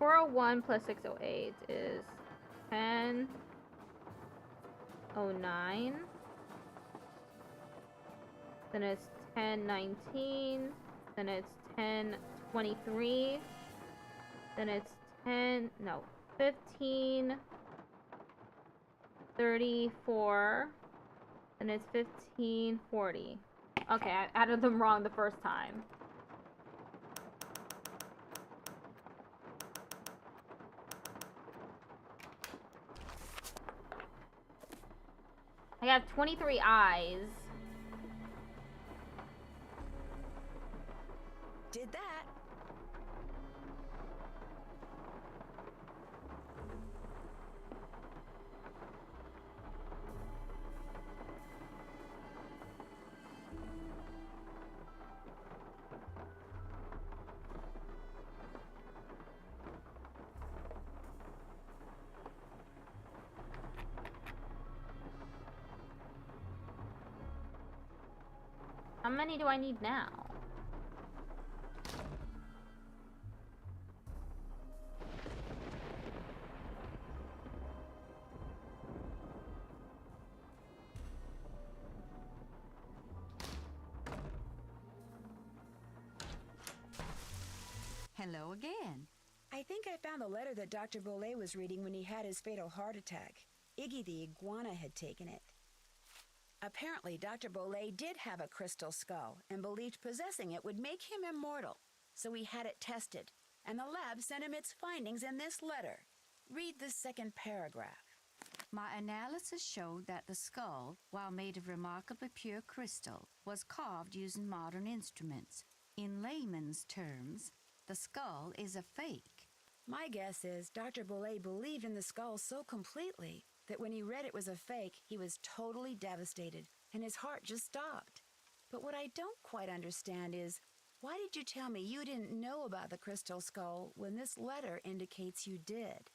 $401 plus 608 is 1009. Then it's 1019. Then it's 1023. Then it's 15. 34, and it's 1540. Okay, I added them wrong the first time. I have 23 eyes. Did that. How many do I need now? Hello again. I think I found the letter that Dr. Bolet was reading when he had his fatal heart attack. Iggy the iguana had taken it. Apparently, Dr. Bolet did have a crystal skull and believed possessing it would make him immortal. So he had it tested, and the lab sent him its findings in this letter. Read the second paragraph. My analysis showed that the skull, while made of remarkably pure crystal, was carved using modern instruments. In layman's terms, the skull is a fake. My guess is Dr. Bolet believed in the skull so completely that when he read it was a fake, he was totally devastated, and his heart just stopped. But what I don't quite understand is, why did you tell me you didn't know about the crystal skull when this letter indicates you did?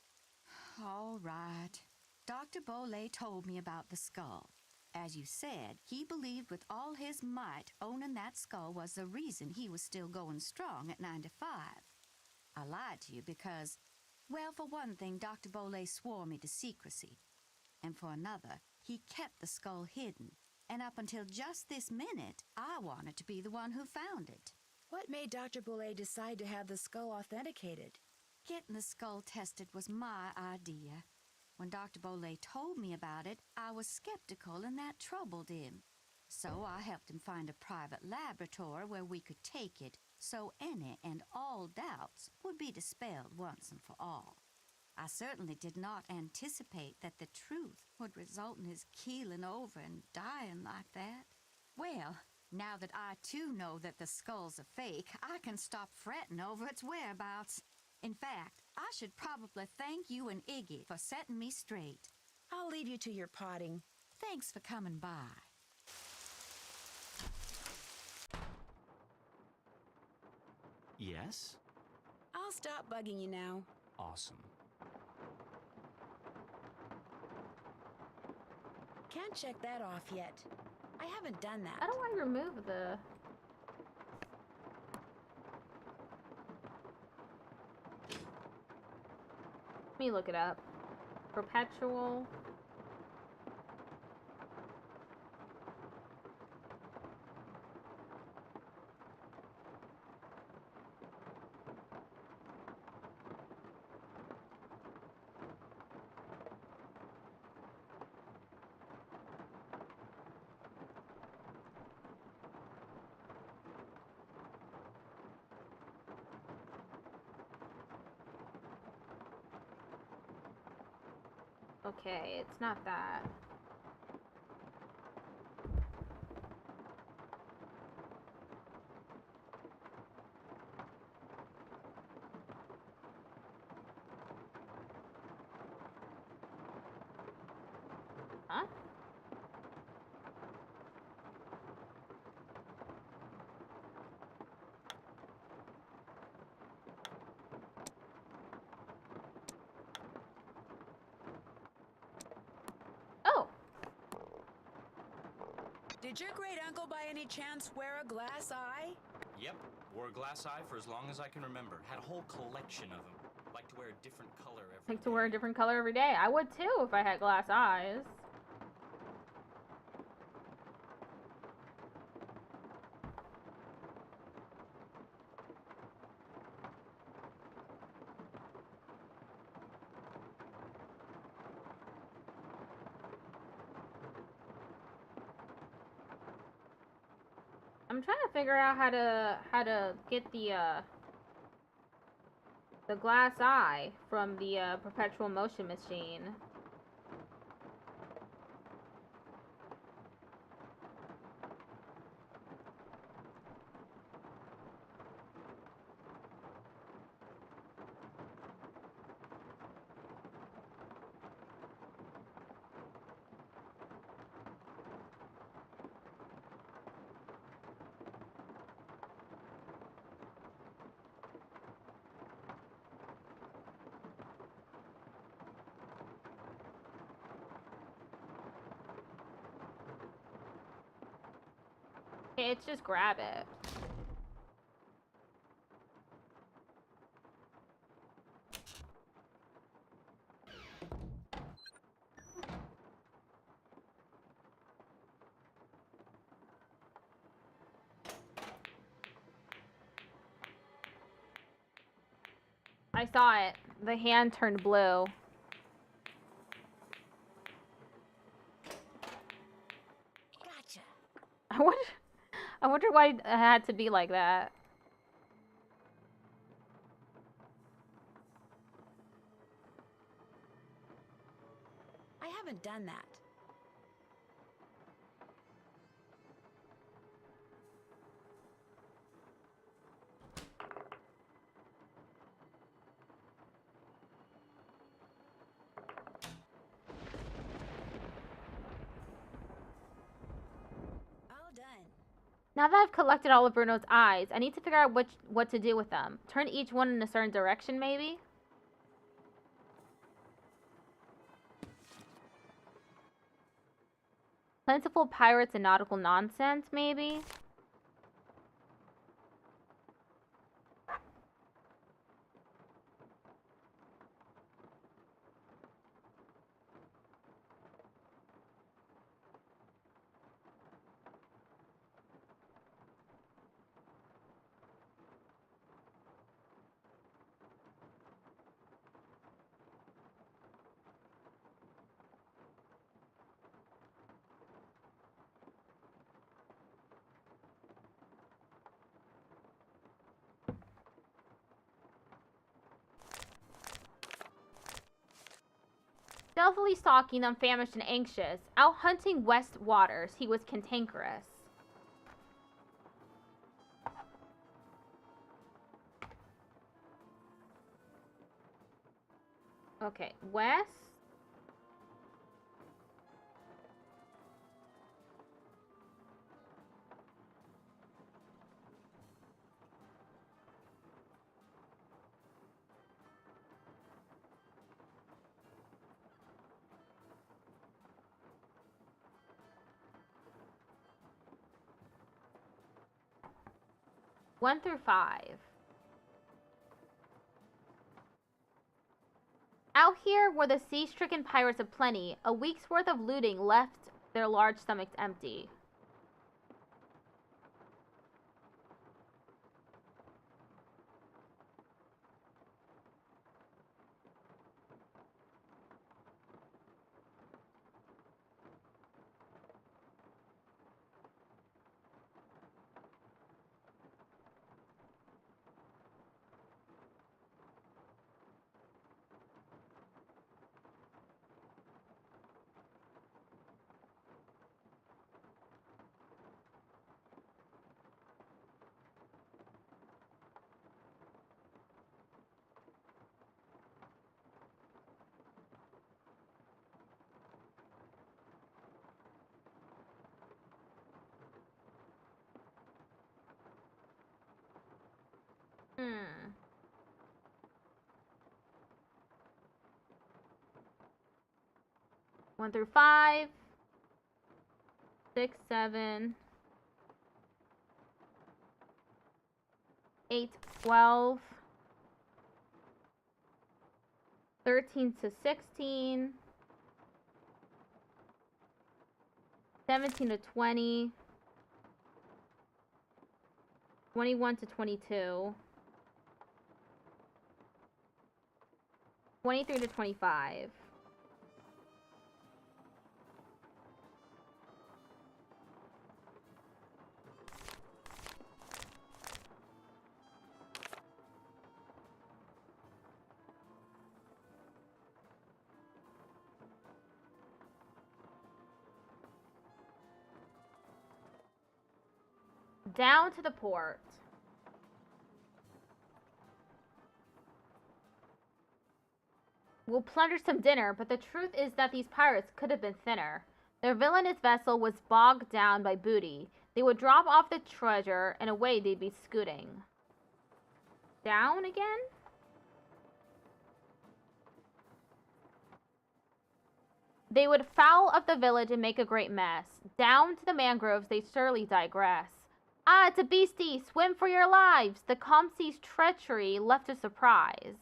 All right. Dr. Bolet told me about the skull. As you said, he believed with all his might owning that skull was the reason he was still going strong at 95. I lied to you because, well, for one thing, Dr. Bolet swore me to secrecy. And for another, he kept the skull hidden. And up until just this minute, I wanted to be the one who found it. What made Dr. Bolet decide to have the skull authenticated? Getting the skull tested was my idea. When Dr. Bolet told me about it, I was skeptical and that troubled him. So I helped him find a private laboratory where we could take it so any and all doubts would be dispelled once and for all. I certainly did not anticipate that the truth would result in his keeling over and dying like that. Well, now that I too know that the skull's a fake, I can stop fretting over its whereabouts. In fact, I should probably thank you and Iggy for setting me straight. I'll leave you to your potting. Thanks for coming by. Yes? I'll stop bugging you now. Awesome. Can't check that off yet. I haven't done that. How do I remove the... Let me look it up. Perpetual. Okay, it's not that. Huh? Oh! Did your great uncle by any chance wear a glass eye? Yep. Wore a glass eye for as long as I can remember. Had a whole collection of them. Like to wear a different color every Like to wear a different color every day. I would too if I had glass eyes. I'm trying to figure out how to get the glass eye from the perpetual motion machine. Okay, it's just grab it. I saw it. The hand turned blue. Gotcha. I wonder why it had to be like that. I haven't done that. All done. Now that I've collected all of Bruno's eyes, I need to figure out what to do with them. Turn each one in a certain direction, maybe? Plentiful pirates and nautical nonsense, maybe? Stealthily stalking them, famished and anxious. Out hunting west waters, he was cantankerous. Okay, west. One through 5. Out here were the sea-stricken pirates aplenty. A week's worth of looting left their large stomachs empty. Hmm. One through 5. 6, 7. 8, 12. 13 to 16. 17 to 20. 21 to 22. 23 to 25. Down to the port. We'll plunder some dinner, but the truth is that these pirates could have been thinner. Their villainous vessel was bogged down by booty. They would drop off the treasure, and away they'd be scooting. Down again? They would foul up the village and make a great mess. Down to the mangroves they surely digress. Ah, it's a beastie! Swim for your lives! The calm sea's treachery left a surprise.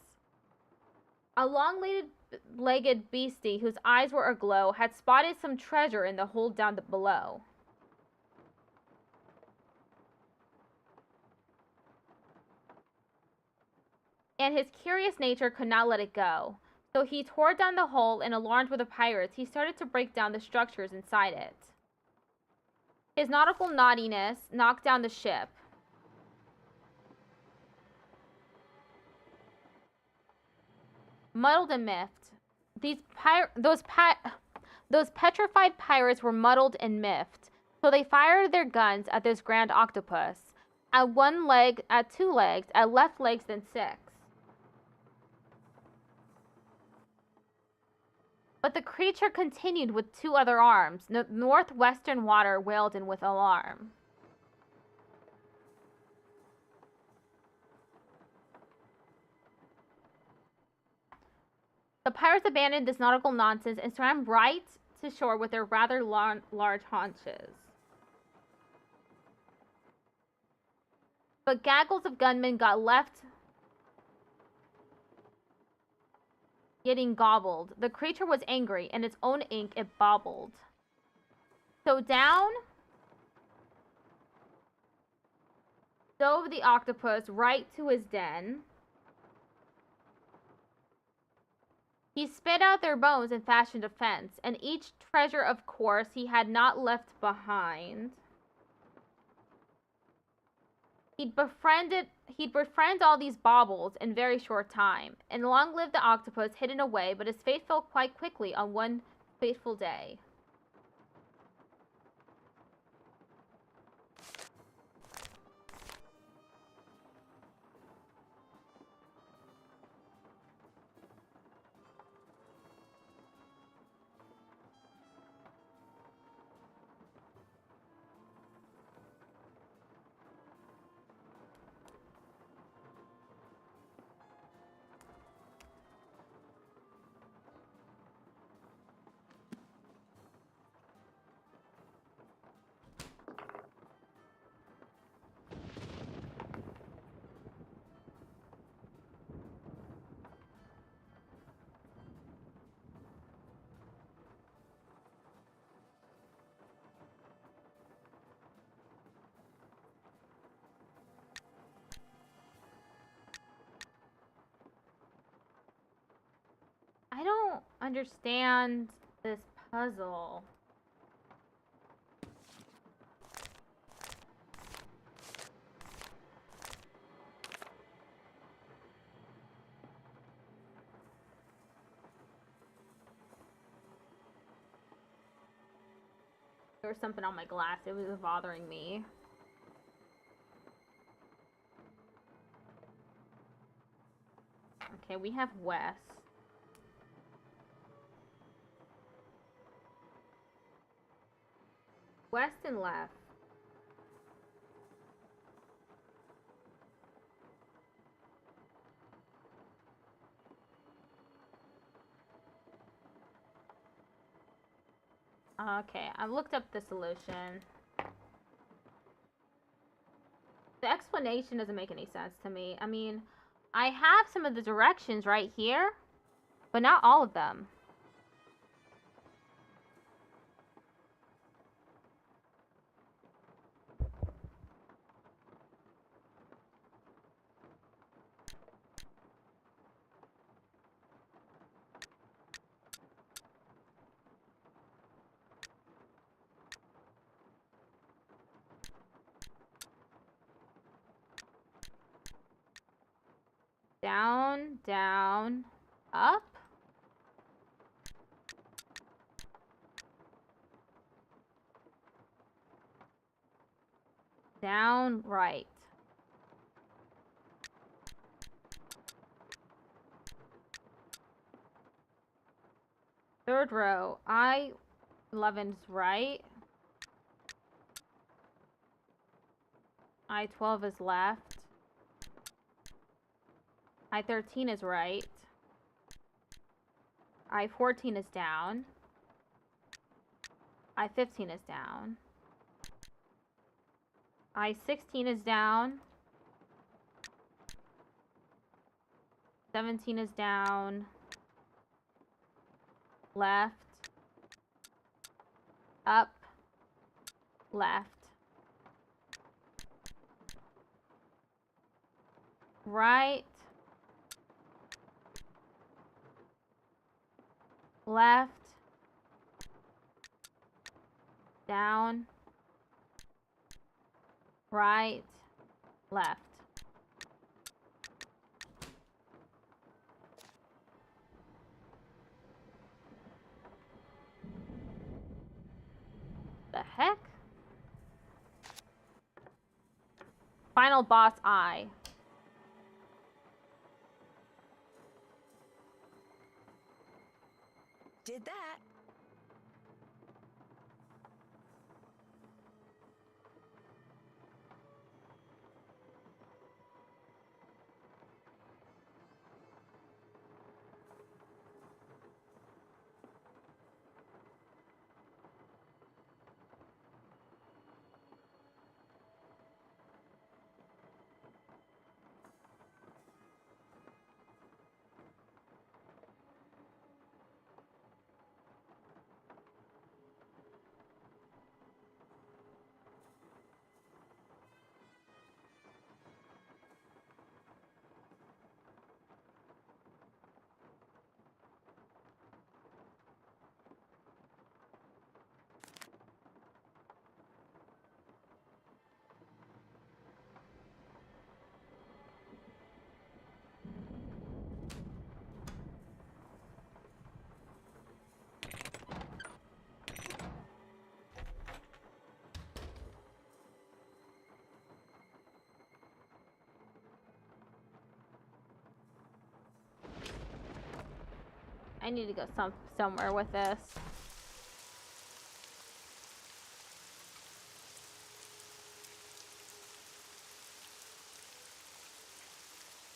A long-legged beastie whose eyes were aglow had spotted some treasure in the hold down below. And his curious nature could not let it go. So he tore down the hull and, alarmed with the pirates, he started to break down the structures inside it. His nautical naughtiness knocked down the ship. Muddled and miffed. Those petrified pirates were muddled and miffed, so they fired their guns at this grand octopus. At one leg, at two legs, at left legs, then six. But the creature continued with two other arms. Northwestern water wailed in with alarm. The pirates abandoned this nautical nonsense and swam right to shore with their rather large haunches. But gaggles of gunmen got left getting gobbled. The creature was angry, and its own ink it bobbled. So down dove the octopus right to his den. He spit out their bones and fashioned a fence, and each treasure, of course, he had not left behind. He'd befriend all these baubles in very short time, and long lived the octopus hidden away, but his fate fell quite quickly on one fateful day. I don't understand this puzzle. There was something on my glass. It was bothering me. Okay, we have west. West and left. Okay, I've looked up the solution. The explanation doesn't make any sense to me. I mean, I have some of the directions right here, but not all of them. Down, down, up. Down, right. Third row, I11's right. I12 is left. I13 is right. I14 is down. I15 is down. I16 is down. 17 is down. Left. Up. Left. Right. Left. Down. Right. Left. The heck? Final boss I. Did that. I need to go somewhere with this.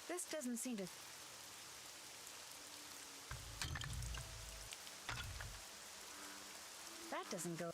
This doesn't seem to... That doesn't go...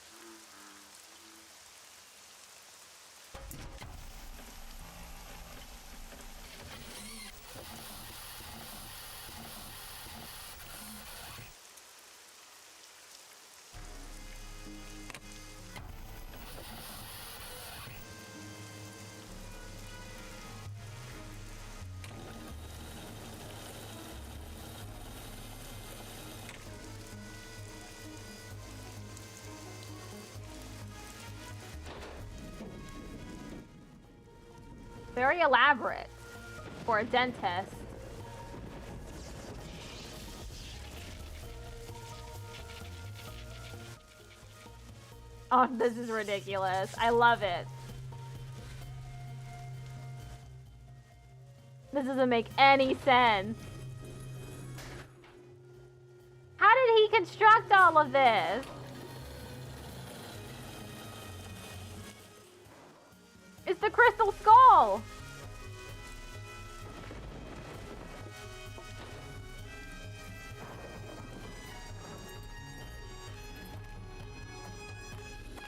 Very elaborate for a dentist. Oh, this is ridiculous. I love it. This doesn't make any sense. How did he construct all of this? It's the crystal skull!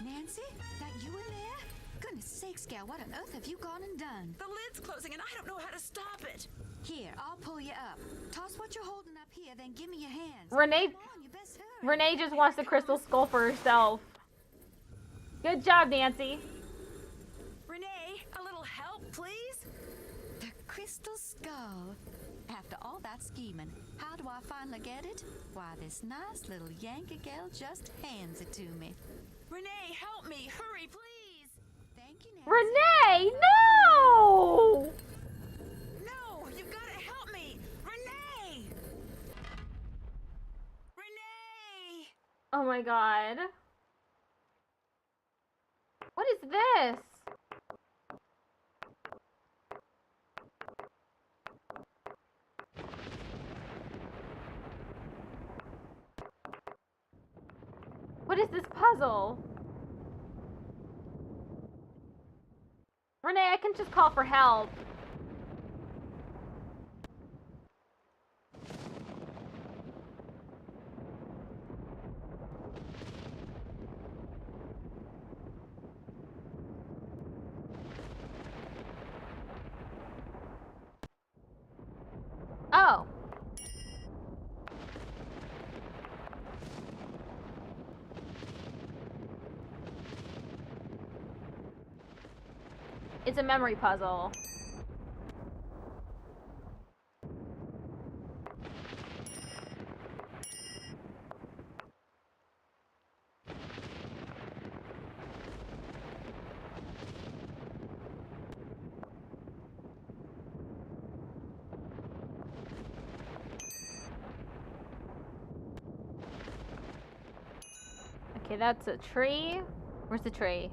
Nancy? That you in there? Goodness sakes, gal, what on earth have you gone and done? The lid's closing and I don't know how to stop it. Here, I'll pull you up. Toss what you're holding up here, then give me your hands. Renee, Come on, you best hurry. Renee just wants the crystal skull for herself. Good job, Nancy. Renee, a little help, please? The crystal skull. After all that scheming, how do I finally get it? Why, this nice little Yankee gal just hands it to me. Renee, help me! Hurry, please! Thank you, Nancy. Renee, no! No! You've got to help me! Renee! Renee! Oh my god. What is this? What is this puzzle? Renee, I can just call for help. Oh. It's a memory puzzle. Okay, that's a tree. Where's the tree?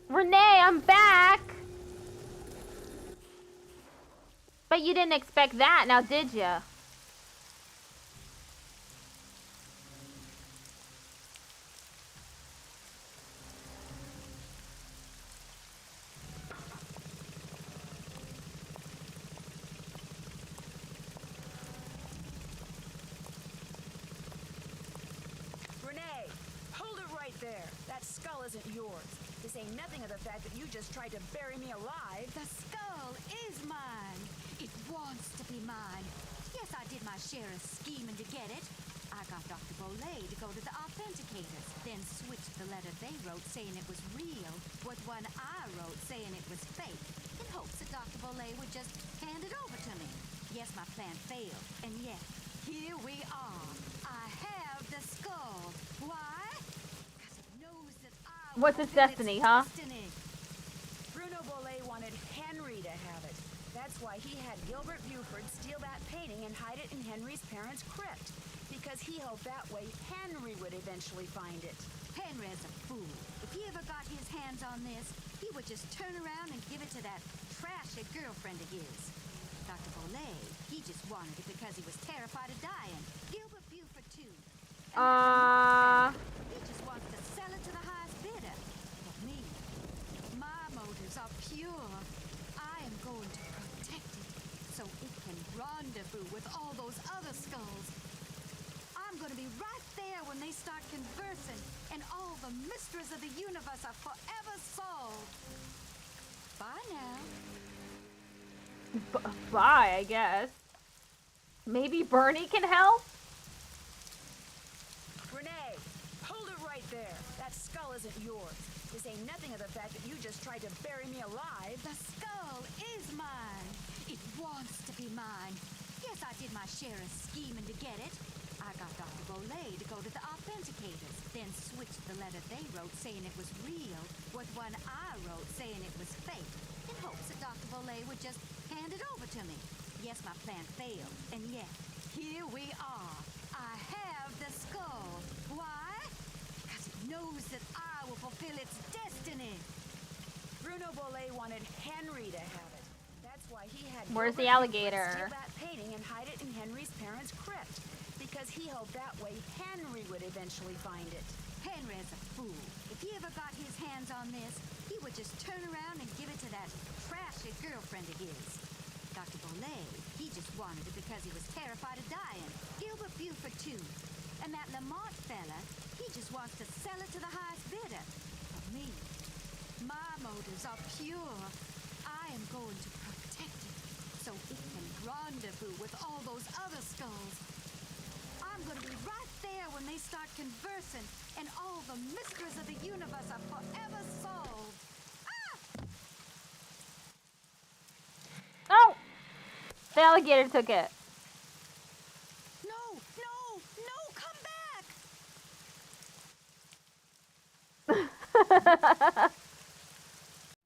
Renee, I'm back! But you didn't expect that, now did ya? Renee, hold it right there. That skull isn't yours. This ain't nothing of the fact that you just tried to bury me alive. The skull is mine. It wants to be mine. Yes, I did my share of scheming to get it. I got Dr. Bolay to go to the authenticators, then switched the letter they wrote saying it was real with one I wrote saying it was fake, in hopes that Dr. Bolay would just hand it over to me. Yes, my plan failed, and yet, here we are. I have the skull. Why? Because it knows that I What's its destiny, huh? destiny. Bruno Bolay wanted Henry to have it. That's why he had Gilbert Buford steal that painting and hide it in Henry's parents' crypt. Because he hoped that way Henry would eventually find it. Henry's a fool. If he ever got his hands on this, he would just turn around and give it to that trashy girlfriend of his. Dr. Bolay, he just wanted it because he was terrified of dying. Gilbert Buford, too. He just wants to sell it to the highest bidder. But me, my motives are pure. I am going to protect it so it can rendezvous with all those other skulls. I'm going to be right there when they start conversing, and all the mysteries of the universe are forever solved. Bye now. Bye, I guess. Maybe Bernie can help? Renee, hold it right there. That skull isn't yours. This ain't nothing of the fact that you just tried to bury me alive. The skull is mine. It wants to be mine. Yes, I did my share of scheming to get it. I got Dr. Bolay to go to the authenticators, then switched the letter they wrote saying it was real with one I wrote saying it was fake, in hopes that Dr. Bolay would just hand it over to me. Yes, my plan failed, and yet, here we are. I have the skull. Why? Because it knows that I will fulfill its destiny. Bruno Bolay wanted Henry to have it. That's why he had Where's the Gilbert alligator? Buford steal that painting and hide it in Henry's parents' crypt. Because he hoped that way Henry would eventually find it. Henry's a fool. If he ever got his hands on this, he would just turn around and give it to that trashy girlfriend of his. Dr. Bolay, he just wanted it because he was terrified of dying. Gilbert Buford, too. And that Lamont fella, he just wants to sell it to the highest bidder. But me, my motors are pure. I am going to protect it so it can rendezvous with all those other skulls. I'm going to be right there when they start conversing and all the mysteries of the universe are forever solved. Oh! The alligator took it. No, come back!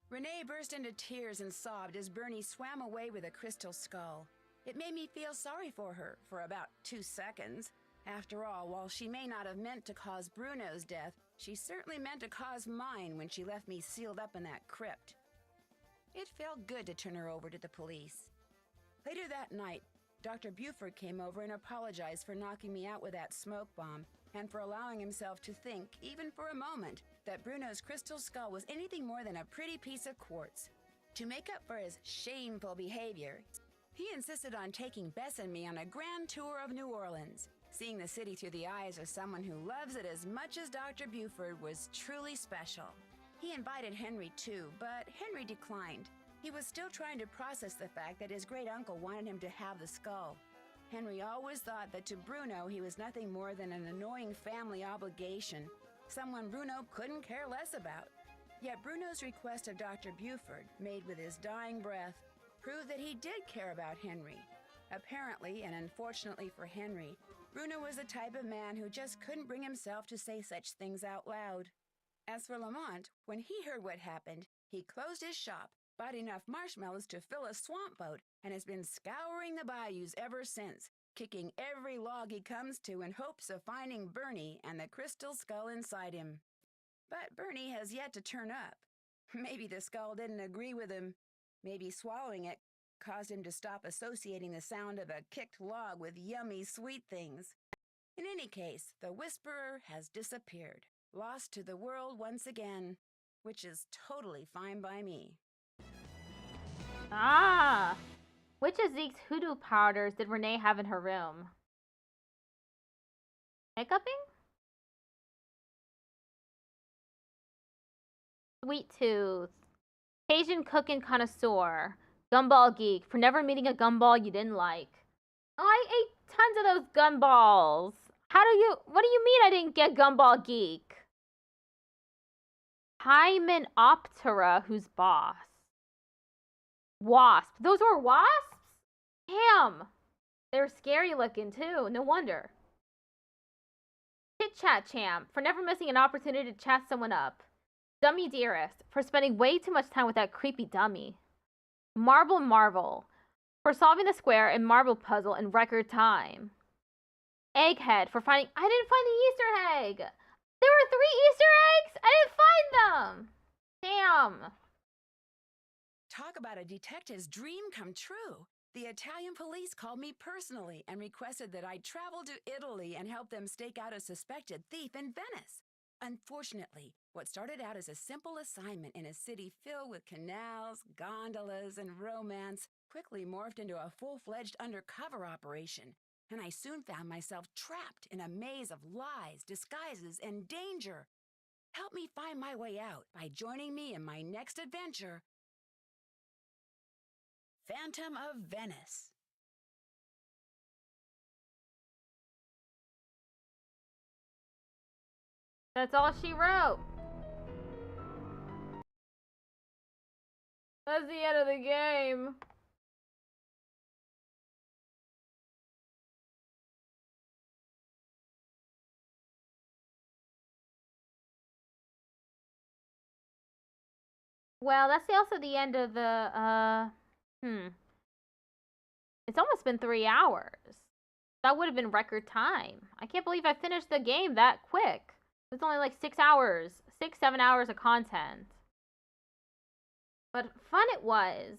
Renee burst into tears and sobbed as Bernie swam away with a crystal skull. It made me feel sorry for her for about 2 seconds. After all, while she may not have meant to cause Bruno's death, she certainly meant to cause mine when she left me sealed up in that crypt. It felt good to turn her over to the police. Later that night, Dr. Buford came over and apologized for knocking me out with that smoke bomb and for allowing himself to think, even for a moment, that Bruno's crystal skull was anything more than a pretty piece of quartz. To make up for his shameful behavior, he insisted on taking Bess and me on a grand tour of New Orleans. Seeing the city through the eyes of someone who loves it as much as Dr. Buford was truly special. He invited Henry too, but Henry declined. He was still trying to process the fact that his great-uncle wanted him to have the skull. Henry always thought that to Bruno he was nothing more than an annoying family obligation, someone Bruno couldn't care less about. Yet Bruno's request of Dr. Buford, made with his dying breath, proved that he did care about Henry. Apparently, and unfortunately for Henry, Bruno was the type of man who just couldn't bring himself to say such things out loud. As for Lamont, when he heard what happened, he closed his shop, bought enough marshmallows to fill a swamp boat, and has been scouring the bayous ever since, kicking every log he comes to in hopes of finding Bernie and the crystal skull inside him. But Bernie has yet to turn up. Maybe the skull didn't agree with him. Maybe swallowing it caused him to stop associating the sound of a kicked log with yummy sweet things. In any case, the Whisperer has disappeared, lost to the world once again, which is totally fine by me. Ah! Which of Zeke's hoodoo powders did Renee have in her room? Hiccuping? Sweet Tooth. Cajun cooking connoisseur. Gumball geek. For never meeting a gumball you didn't like. Oh, I ate tons of those gumballs. What do you mean I didn't get gumball geek? Hymenoptera, who's boss? Wasp. Those were wasps? Damn. They're scary looking too. No wonder. Chit Chat Champ. For never missing an opportunity to chat someone up. Dummy Dearest. For spending way too much time with that creepy dummy. Marvel. For solving the square and marble puzzle in record time. Egghead. For finding... I didn't find the Easter egg. There were 3 Easter eggs? I didn't find them. Damn. Talk about a detective's dream come true. The Italian police called me personally and requested that I travel to Italy and help them stake out a suspected thief in Venice. Unfortunately, what started out as a simple assignment in a city filled with canals, gondolas, and romance quickly morphed into a full-fledged undercover operation, and I soon found myself trapped in a maze of lies, disguises, and danger. Help me find my way out by joining me in my next adventure, Phantom of Venice. That's all she wrote. That's the end of the game. Well, that's also the end of the, It's almost been 3 hours. That would have been record time. I can't believe I finished the game that quick. It's only like 6 hours. 6-7 hours of content. But fun it was.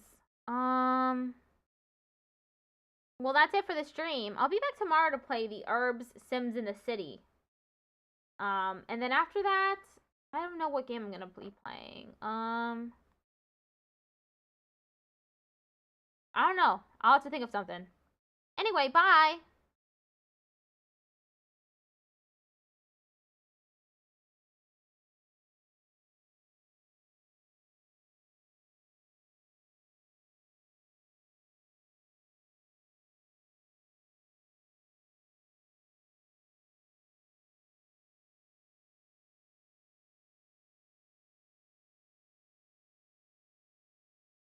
Well, that's it for the stream. I'll be back tomorrow to play the Herbs Sims in the City. And then after that, I don't know what game I'm gonna be playing. I don't know. I'll have to think of something. Anyway, bye!